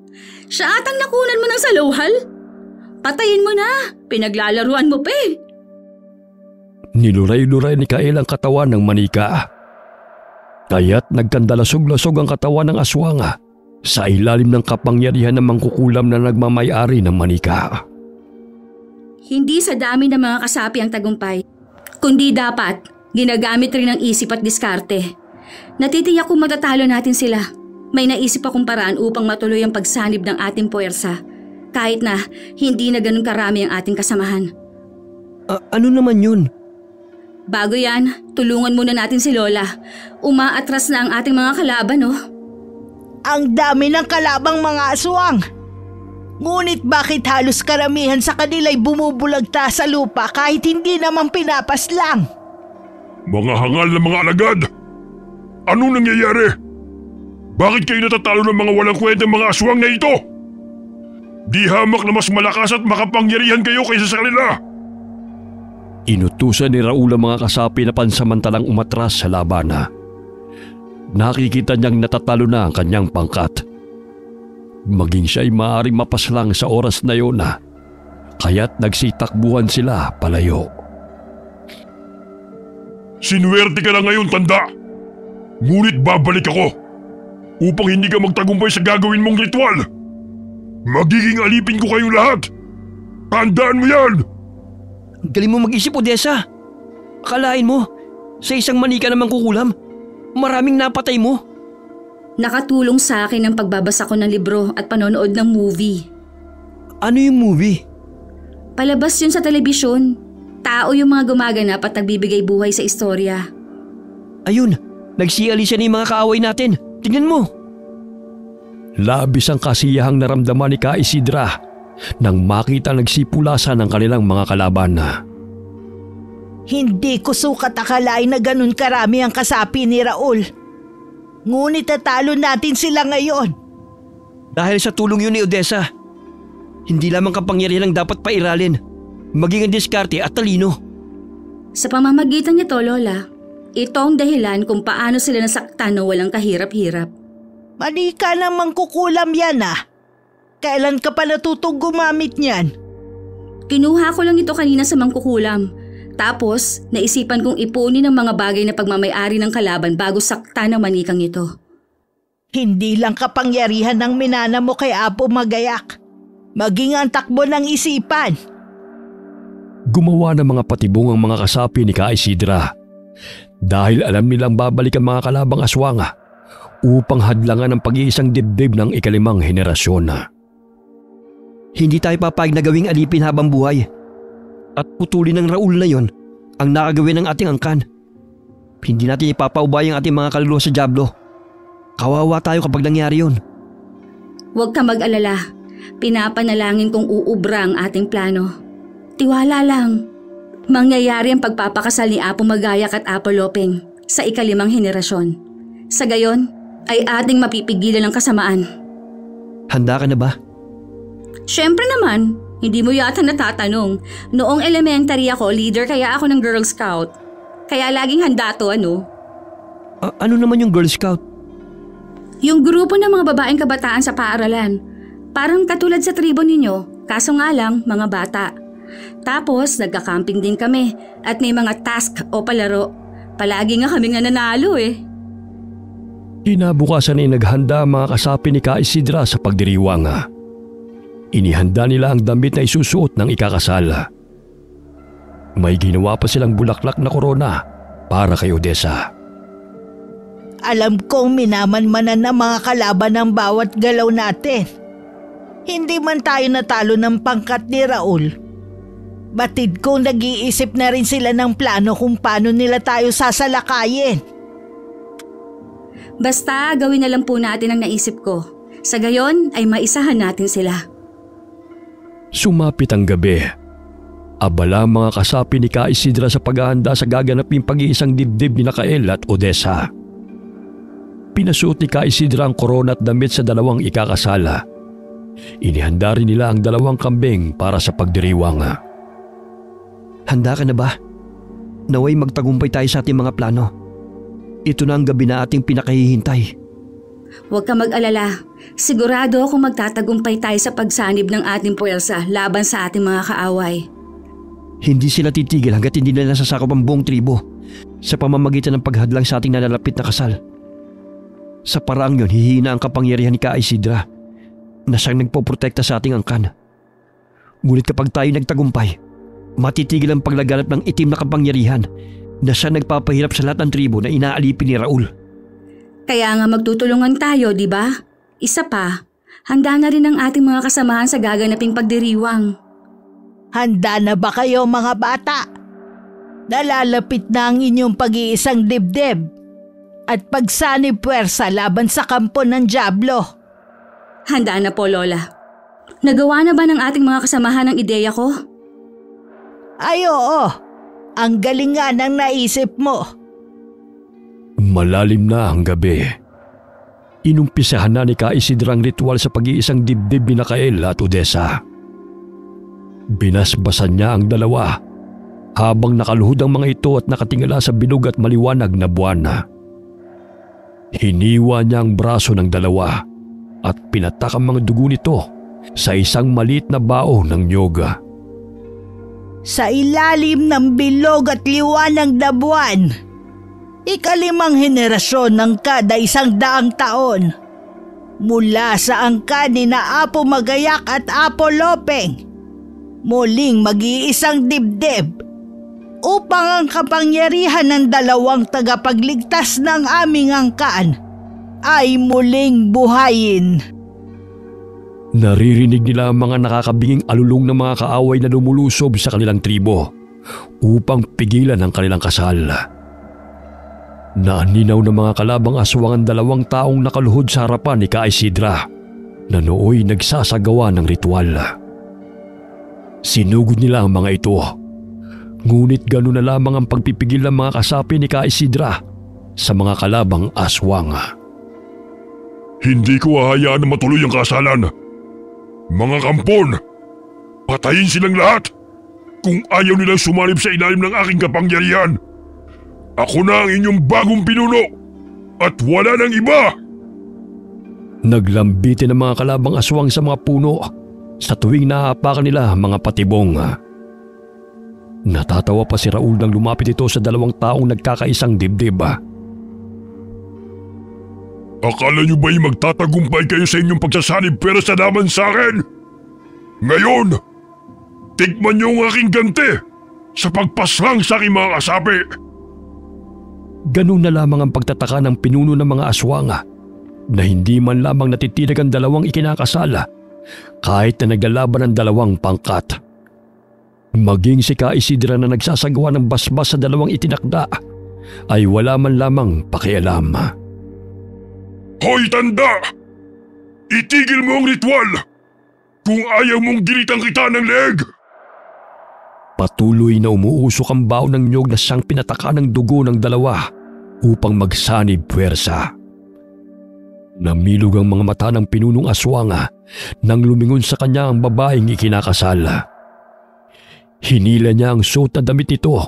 Siya atang nakunan mo ng saluhal. Patayin mo na! Pinaglalaruan mo pa eh! Niluray-luray ni Kael ang katawan ng manika. Kaya't nagkandalasog-lasog ang katawan ng aswang sa ilalim ng kapangyarihan ng mangkukulam na nagmamay-ari ng manika. Hindi sa dami ng mga kasapi ang tagumpay, kundi dapat ginagamit rin ang isip at diskarte. Natitiyak kung matatalo natin sila. May naisip akong paraan upang matuloy ang pagsanib ng ating puwersa, kahit na hindi na ganun karami ang ating kasamahan. Ano naman yun? Bago yan, tulungan muna natin si Lola. Umaatras na ang ating mga kalaban, oh. Ang dami ng kalabang mga aswang. Ngunit bakit halos karamihan sa kanila'y bumubulagta sa lupa kahit hindi naman pinapaslang? Mga hangal na mga alagad! Anong nangyayari? Bakit kayo natatalo ng mga walang kwentang mga aswang na ito? Di hamak na mas malakas at makapangyarihan kayo kaysa sa kanila! Inutusan ni Raul ang mga kasapi na pansamantalang umatras sa laban. Nakikita niyang natatalo na ang kanyang pangkat. Maging siya'y maaaring mapaslang sa oras na yun kaya't nagsitakbuhan sila palayo. Sinuwerte ka na ngayon, tanda! Ngunit babalik ako upang hindi ka magtagumpay sa gagawin mong ritual. Magiging alipin ko kayong lahat. Tandaan mo yan! Galing mo mag-isip, Odessa. Akalain mo, sa isang manika na mangkukulam, maraming napatay mo. Nakatulong sa akin ang pagbabasa ko ng libro at panonood ng movie. Ano yung movie? Palabas yun sa telebisyon. Tao yung mga gumaganap at nagbibigay buhay sa istorya. Ayun, nagsialisa na yung mga kaaway natin. Tingnan mo. Labis ang kasiyahang naramdaman ni Ka Isidra nang makita nagsipulasan ng kanilang mga kalaban. Hindi ko sukat akalain na ganun karami ang kasapi ni Raul. Ngunit tatalo natin sila ngayon. Dahil sa tulong yun ni Odessa. Hindi lamang kapangyarihan ang dapat pairalin, maging ang diskarte at talino. Sa pamamagitan nito, Lola, ito ang dahilan kung paano sila nasaktan na walang kahirap-hirap. Manika namang kukulam yan Kailan ka pa natutong gumamit niyan? Kinuha ko lang ito kanina sa mangkukulam. Tapos, naisipan kong ipunin ang mga bagay na pagmamayari ng kalaban bago sakta ng manikang ito. Hindi lang kapangyarihan ng minana mo kay Apo Magayak. Maging ang takbo ng isipan. Gumawa ng mga patibong ang mga kasapi ni Ka Isidra dahil alam nilang babalik ang mga kalabang aswang upang hadlangan ang pag-iisang dibdib ng ikalimang henerasyon. Hindi tayo papayag na gawing alipin habang buhay. At putulin ng Raul na yon ang nakagawin ng ating angkan. Hindi natin ipapaubay ang ating mga kaluluwa sa dyablo. Kawawa tayo kapag nangyari yon. Huwag ka mag-alala. Pinapanalangin kong uubra ang ating plano. Tiwala lang. Mangyayari ang pagpapakasal ni Apo Magayak at Apo Lopeng sa ikalimang henerasyon. Sa gayon ay ating mapipigilan ang kasamaan. Handa ka na ba? Siyempre naman, hindi mo yata natatanong. Noong elementary ako, leader kaya ako ng Girl Scout. Kaya laging handa to, ano? Ano naman yung Girl Scout? Yung grupo ng mga babaeng kabataan sa paaralan. Parang katulad sa tribo ninyo, kaso nga lang mga bata. Tapos nagka-camping din kami at may mga task o palaro. Palagi nga kami nga nanalo eh. Kinabukasan ay naghanda ang mga kasapi ni Ka Isidra sa pagdiriwang. Inihanda nila ang damit na isusuot ng ikakasal. May ginawa pa silang bulaklak na korona para kay Odessa. Alam kong minamanmanan ng mga kalaban ng bawat galaw natin. Hindi man tayo natalo ng pangkat ni Raul. Batid kong nag-iisip na rin sila ng plano kung paano nila tayo sasalakayin. Basta gawin na lang po natin ang naisip ko. Sa gayon ay maisahan natin sila. Sumapit ang gabi. Abala ang mga kasapi ni Ka Isidra sa paghahanda sa gaganaping pag-iisang dibdib ni Kael at Odessa. Pinasuot ni Ka Isidra ang korona at damit sa dalawang ikakasala. Inihanda rin nila ang dalawang kambing para sa pagdiriwang. Handa ka na ba? Naway magtagumpay tayo sa ating mga plano. Ito na ang gabi na ating pinakahihintay. Huwag ka mag-alala. Sigurado akong magtatagumpay tayo sa pagsanib ng ating puwersa laban sa ating mga kaaway. Hindi sila titigil hanggat hindi nila nasasakop ang buong tribo sa pamamagitan ng paghadlang sa ating nalalapit na kasal. Sa paraang yun, hihina ang kapangyarihan ni Ka Isidra na siyang nagpoprotekta sa ating angkan. Ngunit kapag tayo nagtagumpay, matitigil ang paglaganap ng itim na kapangyarihan na siya nagpapahirap sa lahat ng tribo na inaalipin ni Raul. Kaya nga magtutulungan tayo, di ba? Isa pa, handa na rin ang ating mga kasamahan sa gaganaping pagdiriwang. Handa na ba kayo mga bata? Nalalapit na ang inyong pag-iisang dibdib at pagsanib puwersa laban sa kampo ng Diablo. Handa na po, Lola. Nagawa na ba ng ating mga kasamahan ang ideya ko? Ay oo, ang galing nga ng naisip mo. Malalim na ang gabi. Inumpisahan na ni Ka Isidra ang ritual sa pag-iisang dibdib ni Nakael at Odessa. Binasbasan niya ang dalawa habang nakaluhod ang mga ito at nakatingala sa bilog at maliwanag na buwan. Hiniwa niya ang braso ng dalawa at pinatak ang mga dugo nito sa isang maliit na bao ng nyoga. Sa ilalim ng bilog at liwanag na buwan, 5 henerasyon ng kada 100 taon, mula sa angkan ni na Apo Magayak at Apo Lopeng, muling mag-iisang dibdib upang ang kapangyarihan ng 2 tagapagligtas ng aming angkan ay muling buhayin. Naririnig nila ang mga nakakabinging alulong ng mga kaaway na lumulusob sa kanilang tribo upang pigilan ang kanilang kasal. Naaninaw ng mga kalabang aswang ang 2 taong nakaluhod sa harapan ni Ka Isidra na nooy nagsasagawa ng ritual. Sinugod nila ang mga ito, ngunit gano'n na lamang ang pagpipigil ng mga kasapi ni Ka Isidra sa mga kalabang aswang. Hindi ko hahayaan na matuloy ang kasalan. Mga kampon, patayin silang lahat kung ayaw nilang sumalib sa ilalim ng aking kapangyarihan. Ako na ang inyong bagong pinuno at wala nang iba. Naglambitin ang mga kalabang aswang sa mga puno sa tuwing naaapakan nila mga patibong. Natatawa pa si Raul nang lumapit ito sa 2 taong nagkakaisang dibdib. Akala niyo ba'y magtatagumpay kayo sa inyong pagsasanib pero sa laban sa akin? Ngayon, tikman niyo ang aking ganti sa pagpaslang sa aking mga kasapi. Ganun na lamang ang pagtataka ng pinuno ng mga aswang na hindi man lamang natitinag ang 2 ikinakasala kahit na naglalaban ng 2 pangkat. Maging si Ka Isidra na nagsasagawa ng basbas sa 2 itinakda ay wala man lamang pakialam. Hoy tanda! Itigil mo ang ritual kung ayaw mong gilitan kita ng leeg! Patuloy na umuusok ang bao ng nyog na siyang pinataka ng dugo ng 2 upang magsanib puwersa. Namilog ang mga mata ng pinunong aswang nang lumingon sa kanya ang babaeng ikinakasal. Hinila niya ang suot na damit nito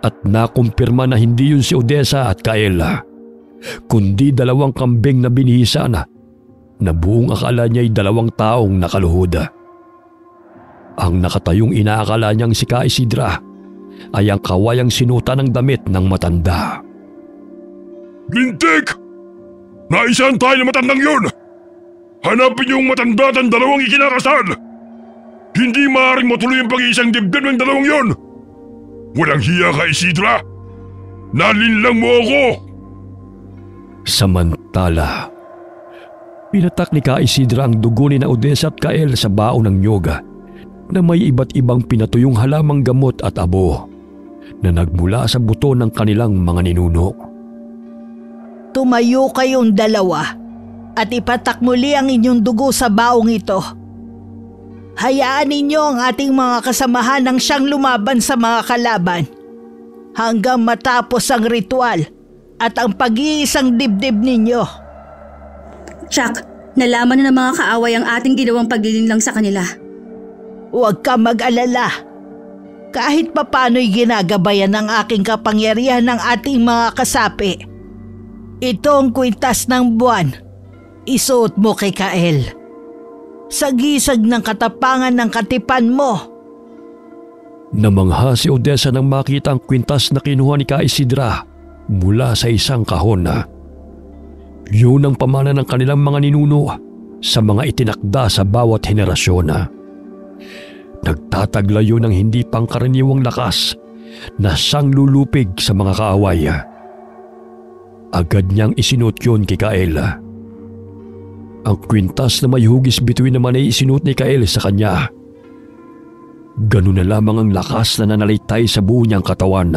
at nakumpirma na hindi yun si Odessa at Kaela, kundi 2 kambing na binihisa na buong akala niya ay 2 taong nakaluhod. Ang nakatayong inaakala niyang si Ka Isidra ay ang kawayang sinuta ng damit ng matanda. Lintik! Naisahan tayo na matandang yun! Hanapin niyo ang matanda at ang 2 ikinakasal! Hindi maaaring matuloy ang pag-iisang dibdib ng 2 yun! Walang hiya ka, Isidra! Nalinlang mo ako! Samantala, pinatak ni Ka Isidra ang dugo ni na Odessa at Kael sa bao ng nyoga na may iba't ibang pinatuyong halamang gamot at abo na nagmula sa buto ng kanilang mga ninuno. Tumayo kayong 2 at ipatak muli ang inyong dugo sa baong ito. Hayaan ninyo ang ating mga kasamahan ang siyang lumaban sa mga kalaban hanggang matapos ang ritual at ang pag-iisang dibdib ninyo. Chuck, nalaman na ng mga kaaway ang ating ginawang paglilinlang sa kanila. Huwag ka mag-alala. Kahit papano'y ginagabayan ng aking kapangyarihan ng ating mga kasapi. Ito ang kwintas ng buwan Isuot mo kay Kael. Sa gisag ng katapangan ng katipan mo. Namangha si Odessa nang makita ang kwintas na kinuha ni Ka Isidra mula sa isang kahon. Yun ang pamana ng kanilang mga ninuno sa mga itinakda sa bawat henerasyon. Nagtatagla yun ng hindi pangkaraniwang lakas na sanglulupig sa mga kaaway. Agad niyang isinuot yun kay Kael. Ang kwintas na may hugis bituin naman ay isinuot ni Kael sa kanya. Ganun na lamang ang lakas na nanalitay sa buo niyang katawan.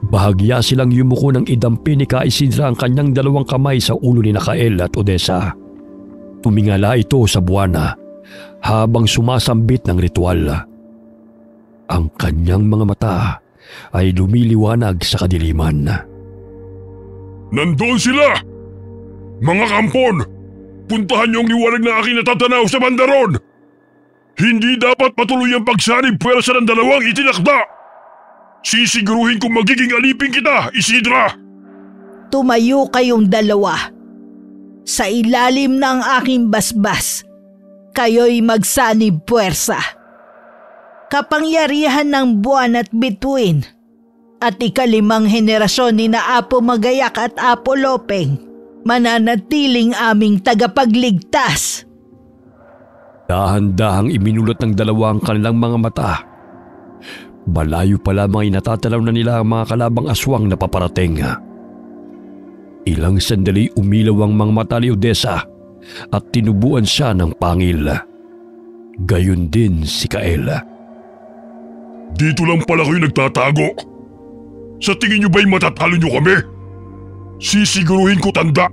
Bahagya silang yumuko ng idampi ni Ka Isidra ang kanyang dalawang kamay sa ulo ni Kael at Odessa. Tumingala ito sa buwana habang sumasambit ng ritual. Ang kanyang mga mata ay lumiliwanag sa kadiliman. Nandoon sila! Mga kampon! Puntahan niyo ang liwanag na aking natatanaw sa bandaron! Hindi dapat patuloy ang pagsanib puwersa ng dalawang itinakda! Sisiguruhin kong magiging alipin kita, Isidra! Tumayo kayong dalawa. Sa ilalim ng aking basbas, kayo'y magsanib puwersa. Kapangyarihan ng buwan at bituin at ikalimang henerasyon ni na Apo Magayak at Apo Lopeng mananatiling aming tagapagligtas. Dahan-dahang iminulot ng dalawa ang kanilang mga mata. Malayo pa lamang ay natatalaw na nila ang mga kalabang aswang na paparating. Ilang sandali umilaw ang mga mata ni Odessa at tinubuan siya ng pangil. Gayon din si Kael. Dito lang pala kayo nagtatago. Sa tingin niyo ba'y matatalo niyo kami? Sisiguruhin ko tanda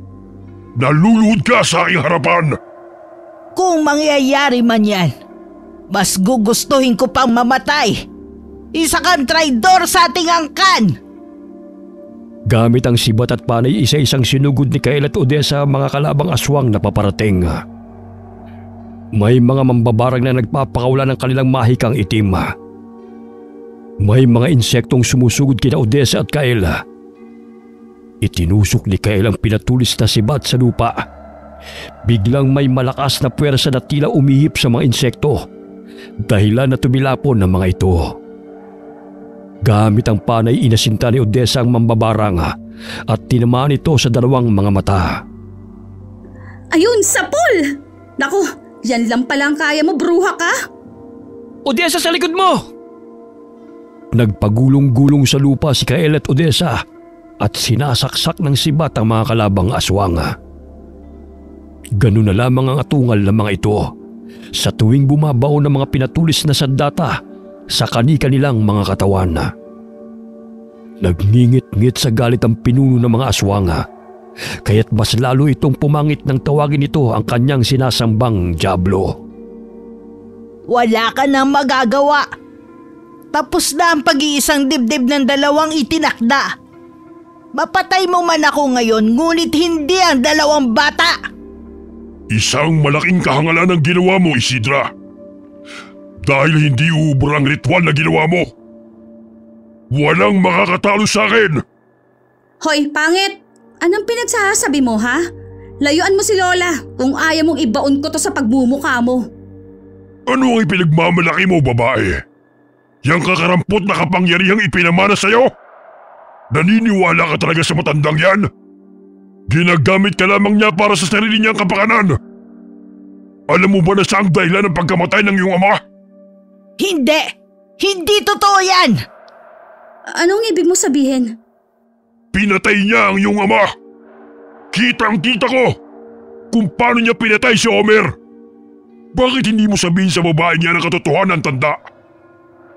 na luluhod ka sa aking harapan. Kung mangyayari man yan, mas gugustuhin ko pang mamatay. Isa kang traidor sa ating angkan! Gamit ang sibat at panay, isa-isang sinugod ni Kael at Odessa ang mga kalabang aswang na paparating. May mga mambabarang na nagpapakawala ng kanilang mahikang itim. May mga insektong sumusugod kina Odessa at Kael. Itinusok ni Kael ang pinatulis na sibat sa lupa. Biglang may malakas na puwersa na tila umihip sa mga insekto, dahilan na tumilapon ng mga ito. Gamit ang panay, inasinta ni Odessa ang mambabarang at tinamaan ito sa dalawang mga mata. Ayun, sapol! Naku, yan lang palang kaya mo, bruha ka! Odessa, sa likod mo! Nagpagulong-gulong sa lupa si Kael at Odessa at sinasaksak ng sibat ang mga kalabang aswang. Ganun na lamang ang atungal ng mga ito sa tuwing bumabaon ng mga pinatulis na sandata sa kani-kanilang mga katawan. Nagngingit-ngit sa galit ang pinuno ng mga aswang, kaya't mas lalo itong pumangit nang tawagin ito ang kanyang sinasambang Diablo. Wala ka nang magagawa. Tapos na ang pag-iisang dibdib ng dalawang itinakda. Mapatay mo man ako ngayon, ngunit hindi ang dalawang bata. Isang malaking kahangalan ang ginawa mo, Isidra. Dahil hindi uubra ang ritual na ginawa mo. Walang makakatalo sa akin. Hoy, pangit! Anong pinagsasabi mo, ha? Layuan mo si Lola kung ayaw mong ibaon ko to sa pagmumukha mo. Ano ang ipinagmamalaki mo, babae? Yang kakarampot na kapangyarihang ipinamana sa'yo? Naniniwala ka talaga sa matandang yan? Ginagamit ka lamang niya para sa sarili niyang kapakanan. Alam mo ba na saan dahilan ng pagkamatay ng iyong ama? Hindi! Hindi totoo yan! Anong ibig mo sabihin? Pinatay niya ang iyong ama. Kitang-kita ko kung paano niya pinatay si Homer. Bakit hindi mo sabihin sa babae niya ng katotohanan, tanda?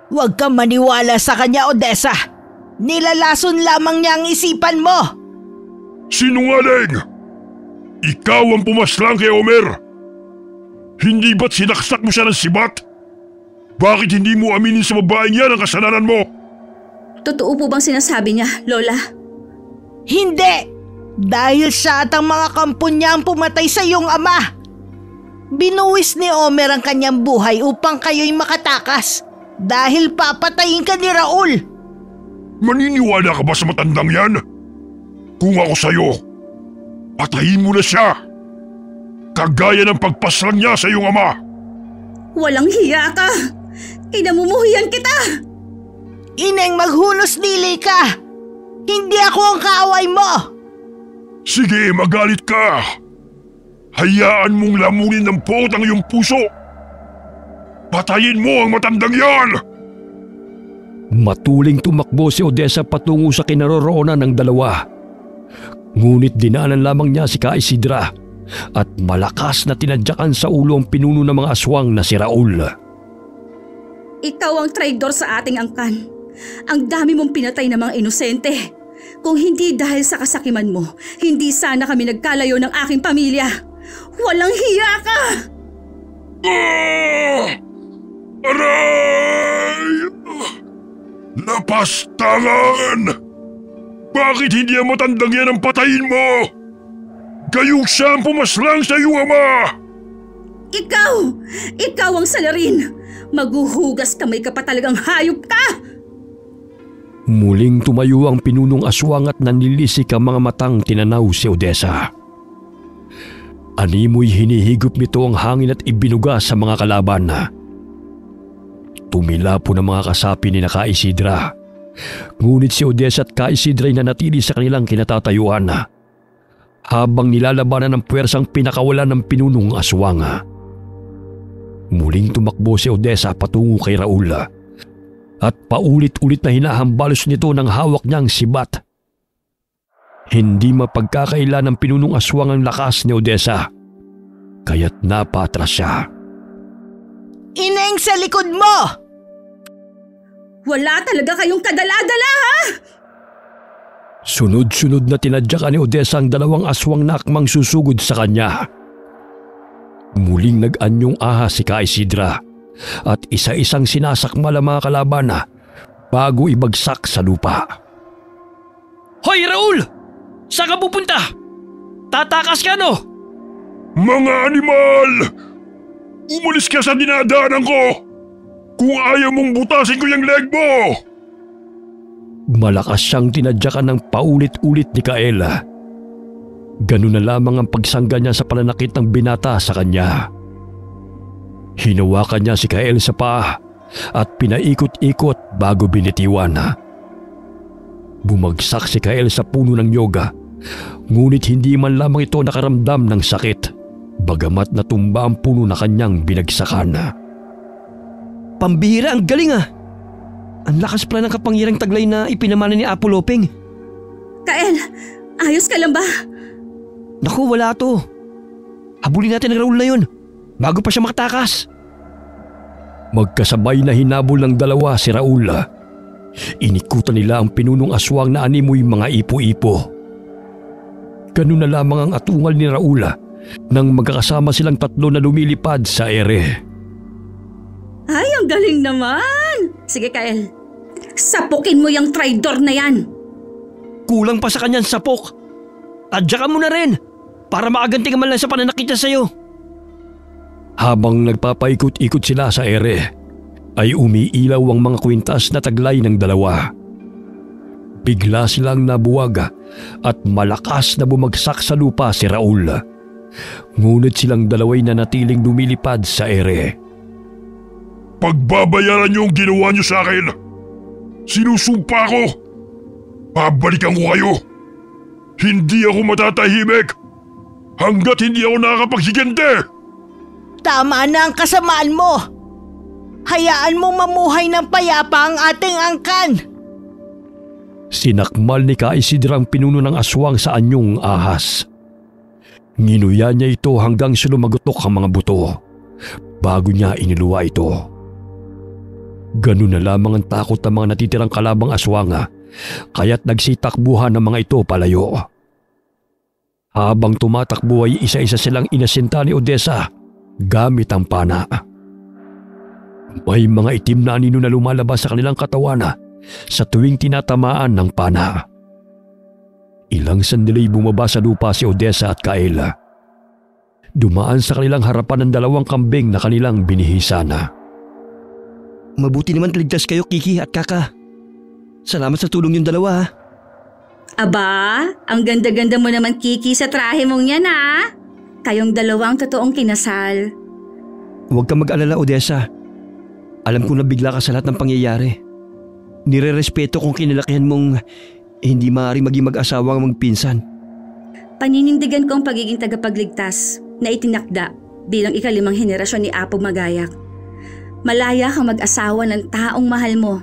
Huwag kang maniwala sa kanya, Odessa. Nilalason lamang niya ang isipan mo. Sinungaling! Ikaw ang pumaslang kay Homer. Hindi ba't sinaksak mo siya ng sibat? Bakit hindi mo aminin sa babae niya ang kasalanan mo? Totoo po bang sinasabi niya, Lola? Hindi! Dahil siya at ang mga kampon niya ang pumatay sa iyong ama. Binuwis ni Homer ang kanyang buhay upang kayo'y makatakas dahil papatayin ka ni Raul. Maniniwala ka ba sa matandang yan? Kung ako sa'yo, Patayin mo na siya! Kagaya ng pagpaslang niya sa iyong ama! Walang hiya ka! Kinamumuhian kita! Ineng, maghunos dili ka! Hindi ako ang kaaway mo! Sige, magalit ka! Hayaan mong lamunin ng pot ang iyong puso! Patayin mo ang matandang yan! Matuling tumakbo si Odessa patungo sa kinaroroonan ng dalawa. Ngunit dinaanan lamang niya si Ka Isidra at malakas na tinadyakan sa ulo ang pinuno ng mga aswang na si Raul. Ikaw ang traidor sa ating angkan. Ang dami mong pinatay ng mga inosente. Kung hindi dahil sa kasakiman mo, hindi sana kami nagkalayo ng aking pamilya. Walang hiya ka! Aray! Lapastangan! Bakit hindi ang matandang yan ang patayin mo? Gayong siya ang pumaslang sa iyong ama! Ikaw! Ikaw ang salarin! Maghuhugas kamay ka pa talagang hayop ka! Muling tumayo ang pinunong aswang at nanilisik ang mga matang tinanaw si Odessa. Animoy hinihigop nito ang hangin at ibinuga sa mga kalaban. Tumila po ng mga kasapi ni Ka Isidra. Ngunit si Odessa at Ka Isidra ay nanatili sa kanilang kinatatayuan habang nilalabanan ng puwersang pinakawalan ng pinunong aswang. Muling tumakbo si Odessa patungo kay Raul at paulit-ulit na hinahambalos nito ng hawak niyang sibat. Hindi mapagkakaila ng pinunong aswang ang lakas ni Odessa, kaya't napatras siya. Ineng, sa likod mo! Wala talaga kayong kadala-dala, ha? Sunod-sunod na tinadyakan ni Odessa ang dalawang aswang na akmang susugod sa kanya. Muling nag-anyong ahas si Ka Isidra at isa-isang sinasakmal ang mga kalaban bago ibagsak sa lupa. Hoy Raul! Saan ka pupunta? Tatakas ka no? Mga animal! Umalis ka sa dinadaanan ko! Kung ayaw mong butasin ko yung leg mo! Malakas siyang tinadyakan ng paulit-ulit ni Kael. Ganun na lamang ang pagsangga niya sa pananakit ng binata sa kanya. Hinawakan niya si Kael sa paa at pinaikot-ikot bago binitiwan. Bumagsak si Kael sa puno ng yoga, ngunit hindi man lamang ito nakaramdam ng sakit, bagamat natumba ang puno na kanyang binagsakan. Pambihira, ang galing ah! Ang lakas pala ng kapangyarang taglay na ipinamana ni Apo Lopeng. Kael, ayos ka lang ba? Naku, wala to. Habulin natin ang Raul na yun bago pa siya makatakas. Magkasabay na hinabol ng dalawa si Raul. Inikutan nila ang pinunong aswang na animoy mga ipo-ipo. Ganun na lamang ang atungal ni Raul nang magkakasama silang tatlo na lumilipad sa ere. Ay, ang galing naman! Sige, Kael. Sapukin mo yung traidor na yan! Kulang pa sa kanyang sapok. Tadyakan mo na rin para makaganti ka man lang sa pananakit niya sa'yo. Habang nagpapaikot-ikot sila sa ere, ay umiilaw ang mga kwintas na taglay ng dalawa. Bigla silang nabuwag at malakas na bumagsak sa lupa si Raul. Ngunit silang dalaway na natiling lumilipad sa ere. Pagbabayaran niyo ang ginawa niyo sa akin. Sinusumpa ko. Babalikan ko kayo. Hindi ako matatahimik hanggat hindi ako nakakapagsigante. Tama na ang kasamaan mo. Hayaan mong mamuhay ng payapa ang ating angkan. Sinakmal ni Ka Isidra ang pinuno ng aswang sa anyong ahas. Nginuya niya ito hanggang sulumagutok ang mga buto bago niya iniluwa ito. Ganun na lamang ang takot ng mga natitirang kalabang aswang kaya't nagsitakbuhan ng mga ito palayo. Habang tumatakbo ay isa-isa silang inasinta ni Odessa gamit ang pana. May mga itim na anino na lumalabas sa kanilang katawan sa tuwing tinatamaan ng pana. Ilang sandali bumaba sa lupa si Odessa at Kael. Dumaan sa kanilang harapan ng dalawang kambing na kanilang binihisan. Mabuti naman ligtas kayo, Kiki at Kaka. Salamat sa tulong yung dalawa. Aba, ang ganda-ganda mo naman, Kiki, sa trahe mong yan ha. Kayong dalawang totoong kinasal. Huwag kang mag-alala, Odessa. Alam kong nabigla ka sa lahat ng pangyayari. Nire-respeto kung kinalakihan mong hindi maaari maging mag-asawang magpinsan. Paninindigan ko ang pagiging tagapagligtas na itinakda bilang ika-5 henerasyon ni Apo Magayak. Malaya kang mag-asawa ng taong mahal mo,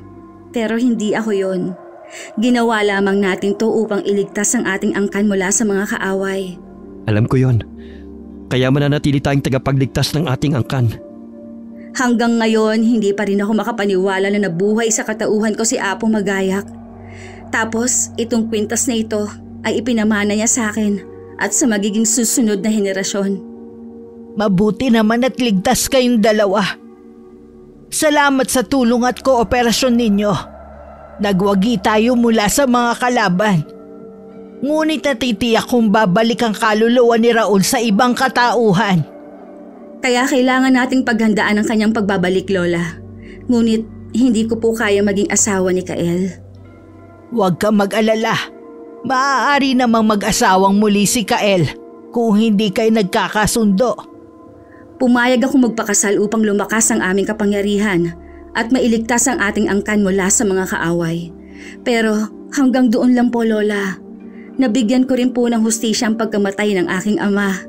pero hindi ako yon. Ginawa lamang natin to upang iligtas ang ating angkan mula sa mga kaaway. Alam ko yon. Kaya mananatili tayong tagapagligtas ng ating angkan. Hanggang ngayon, hindi pa rin ako makapaniwala na nabuhay sa katauhan ko si Apo Magayak. Tapos, itong kwintas na ito ay ipinamana niya sa akin at sa magiging susunod na henerasyon. Mabuti naman at ligtas kayong dalawa. Salamat sa tulong at kooperasyon ninyo. Nagwagi tayo mula sa mga kalaban. Ngunit natitiyak kung babalik ang kaluluwa ni Raul sa ibang katauhan. Kaya kailangan nating paghandaan ang kanyang pagbabalik, Lola. Ngunit hindi ko po kaya maging asawa ni Kael. Huwag kang mag-alala. Maaari namang mag-asawang muli si Kael kung hindi kayo nagkakasundo. Pumayag akong magpakasal upang lumakas ang aming kapangyarihan at mailigtas ang ating angkan mula sa mga kaaway. Pero hanggang doon lang po, Lola. Nabigyan ko rin po ng hustisya ang pagkamatay ng aking ama.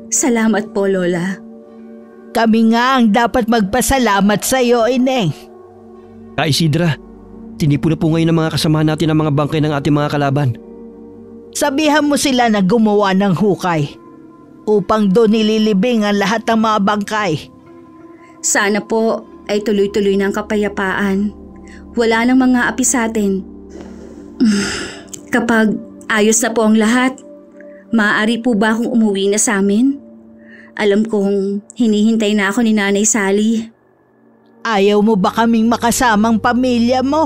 Salamat po, Lola. Kami nga ang dapat magpasalamat sa iyo, Ineng. Ka Isidra, tinipo na po ngayon ng mga kasamahan natin ang mga bangkay ng ating mga kalaban. Sabihan mo sila na gumawa ng hukay upang doon nililibing ang lahat ng mga bangkay. Sana po ay tuloy-tuloy ng kapayapaan. Wala nang mga api sa atin. Kapag ayos na po ang lahat, maaari po ba akong umuwi na sa amin? Alam kong hinihintay na ako ni Nanay Sally. Ayaw mo ba kaming makasamang pamilya mo?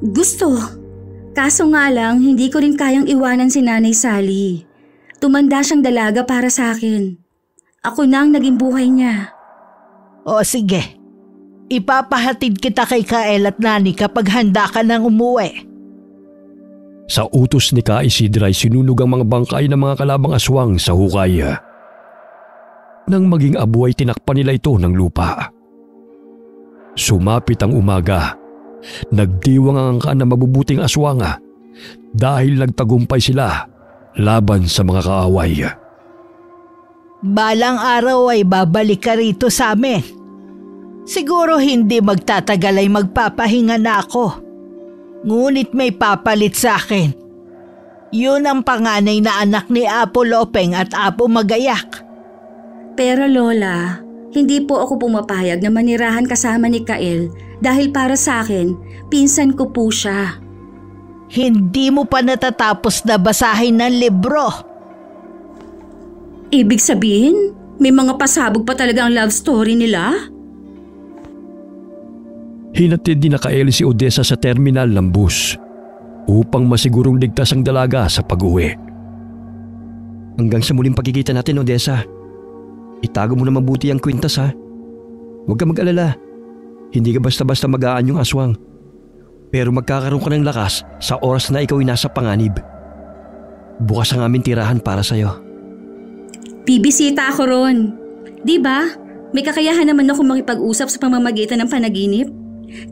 Gusto. Kaso nga lang, hindi ko rin kayang iwanan si Nanay Sally. Tumanda siyang dalaga para sa akin. Ako na ang naging buhay niya. O sige, ipapahatid kita kay Kael at Nani kapag handa ka nang umuwi. Sa utos ni Ka Isidra ay sinunog ang mga bangkay ng mga kalabang aswang sa hukay. Nang maging abo ay tinakpan nila ito ng lupa. Sumapit ang umaga. Nagdiwang ang angkan na mabubuting aswang dahil nagtagumpay sila laban sa mga kaaway. Balang araw ay babalik ka rito sa amin. Siguro hindi magtatagal ay magpapahinga na ako. Ngunit may papalit sa akin. Yun ang panganay na anak ni Apo Lopeng at Apo Magayak. Pero Lola, hindi po ako pumapayag na manirahan kasama ni Kael dahil para sa akin, pinsan ko po siya. Hindi mo pa natatapos na basahin ng libro. Ibig sabihin, may mga pasabog pa talaga ang love story nila? Hinatid ni Kael si Odessa sa terminal ng bus upang masigurong ligtas ang dalaga sa pag-uwi. Hanggang sa muling pagkikita natin, Odessa. Itago mo na mabuti ang kwintas ha. Huwag ka mag-alala. Hindi ka basta-basta mag-aan yung aswang. Pero magkakaroon ka ng lakas sa oras na ikaw ay nasa panganib. Bukas ang aming tirahan para sa'yo. Bibisita ako ron. Di ba? May kakayahan naman ako makipag-usap sa pamamagitan ng panaginip.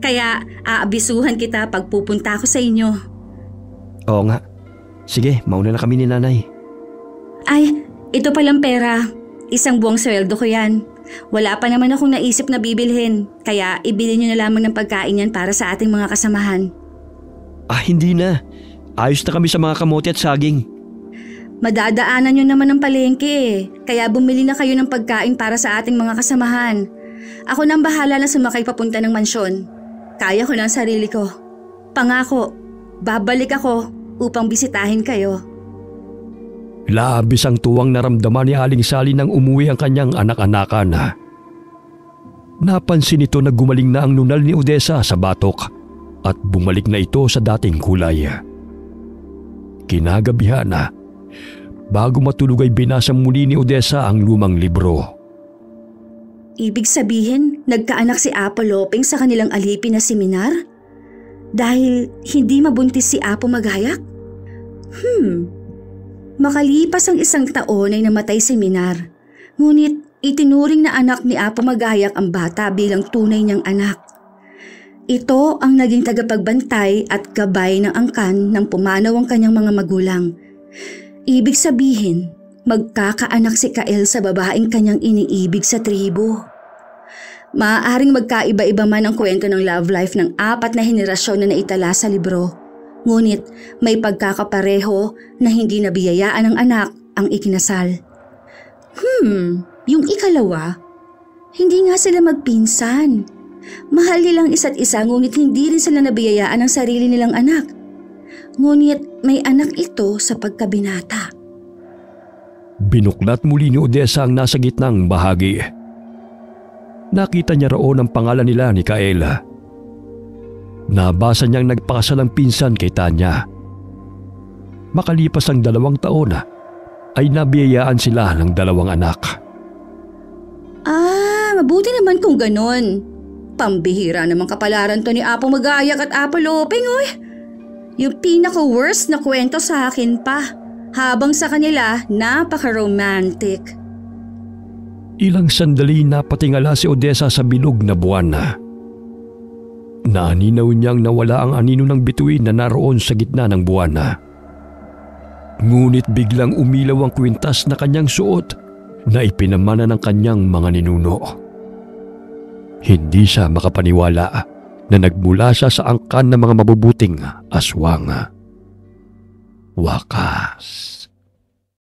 Kaya aabisuhan kita pag pupunta ako sa inyo. Oo nga. Sige, mauna na kami ni Nanay. Ay, ito palang pera. Isang buwang sweldo ko yan. Wala pa naman akong naisip na bibilhin. Kaya ibili nyo na lamang ng pagkain yan para sa ating mga kasamahan. Hindi na. Ayos na kami sa mga kamote at saging. Madadaanan nyo naman ng palengke eh. Kaya bumili na kayo ng pagkain para sa ating mga kasamahan. Ako nang bahala na sumakay papunta ng mansyon. Kaya ko ng sarili ko. Pangako, babalik ako upang bisitahin kayo. Labis ang tuwang naramdaman ni Aling Sally nang umuwi ang kanyang anak-anakan. Napansin nito na gumaling na ang nunal ni Odessa sa batok at bumalik na ito sa dating kulay. Kinagabihan na, bago matulog ay binasa muli ni Odessa ang lumang libro. Ibig sabihin, nagkaanak si Apo Lopeng sa kanilang alipin na seminar? Dahil hindi mabuntis si Apo Magayak? Makalipas ang 1 taon ay namatay si Minar. Ngunit itinuring na anak ni Apo Magayak ang bata bilang tunay niyang anak. Ito ang naging tagapagbantay at gabay ng angkan nang pumanaw ang kanyang mga magulang. Ibig sabihin, magkakaanak si Kael sa babaeng kanyang iniibig sa tribo. Maaaring magkaiba-iba man ang kwento ng love life ng 4 na henerasyon na naitala sa libro. Ngunit may pagkakapareho na hindi nabiyayaan ng anak ang ikinasal. Yung ikalawa, hindi nga sila magpinsan. Mahal nilang isa't isa ngunit hindi rin sila nabiyayaan ng sarili nilang anak. Ngunit may anak ito sa pagkabinata. Binuklat muli ni Odessa ang nasa gitnang bahagi. Nakita niya roon ang pangalan nila ni Kael. Nabasa niyang nagpakasal ang pinsan kay Tanya. Makalipas ang 2 taon ay nabiyayaan sila ng 2 anak. Mabuti naman kung ganon. Pambihira namang kapalaran to ni Apo Magayak at Apo Lopeng, oy. Yung pinaka-worst na kwento sa akin pa. Habang sa kanila, napaka-romantic. Ilang sandali napatingala si Odessa sa bilog na buwan. Naaninaw niyang nawala ang anino ng bituin na naroon sa gitna ng buwan. Ngunit biglang umilaw ang kwintas na kanyang suot na ipinamana ng kanyang mga ninuno. Hindi siya makapaniwala na nagmula siya sa angkan ng mga mabubuting aswang. Wakas.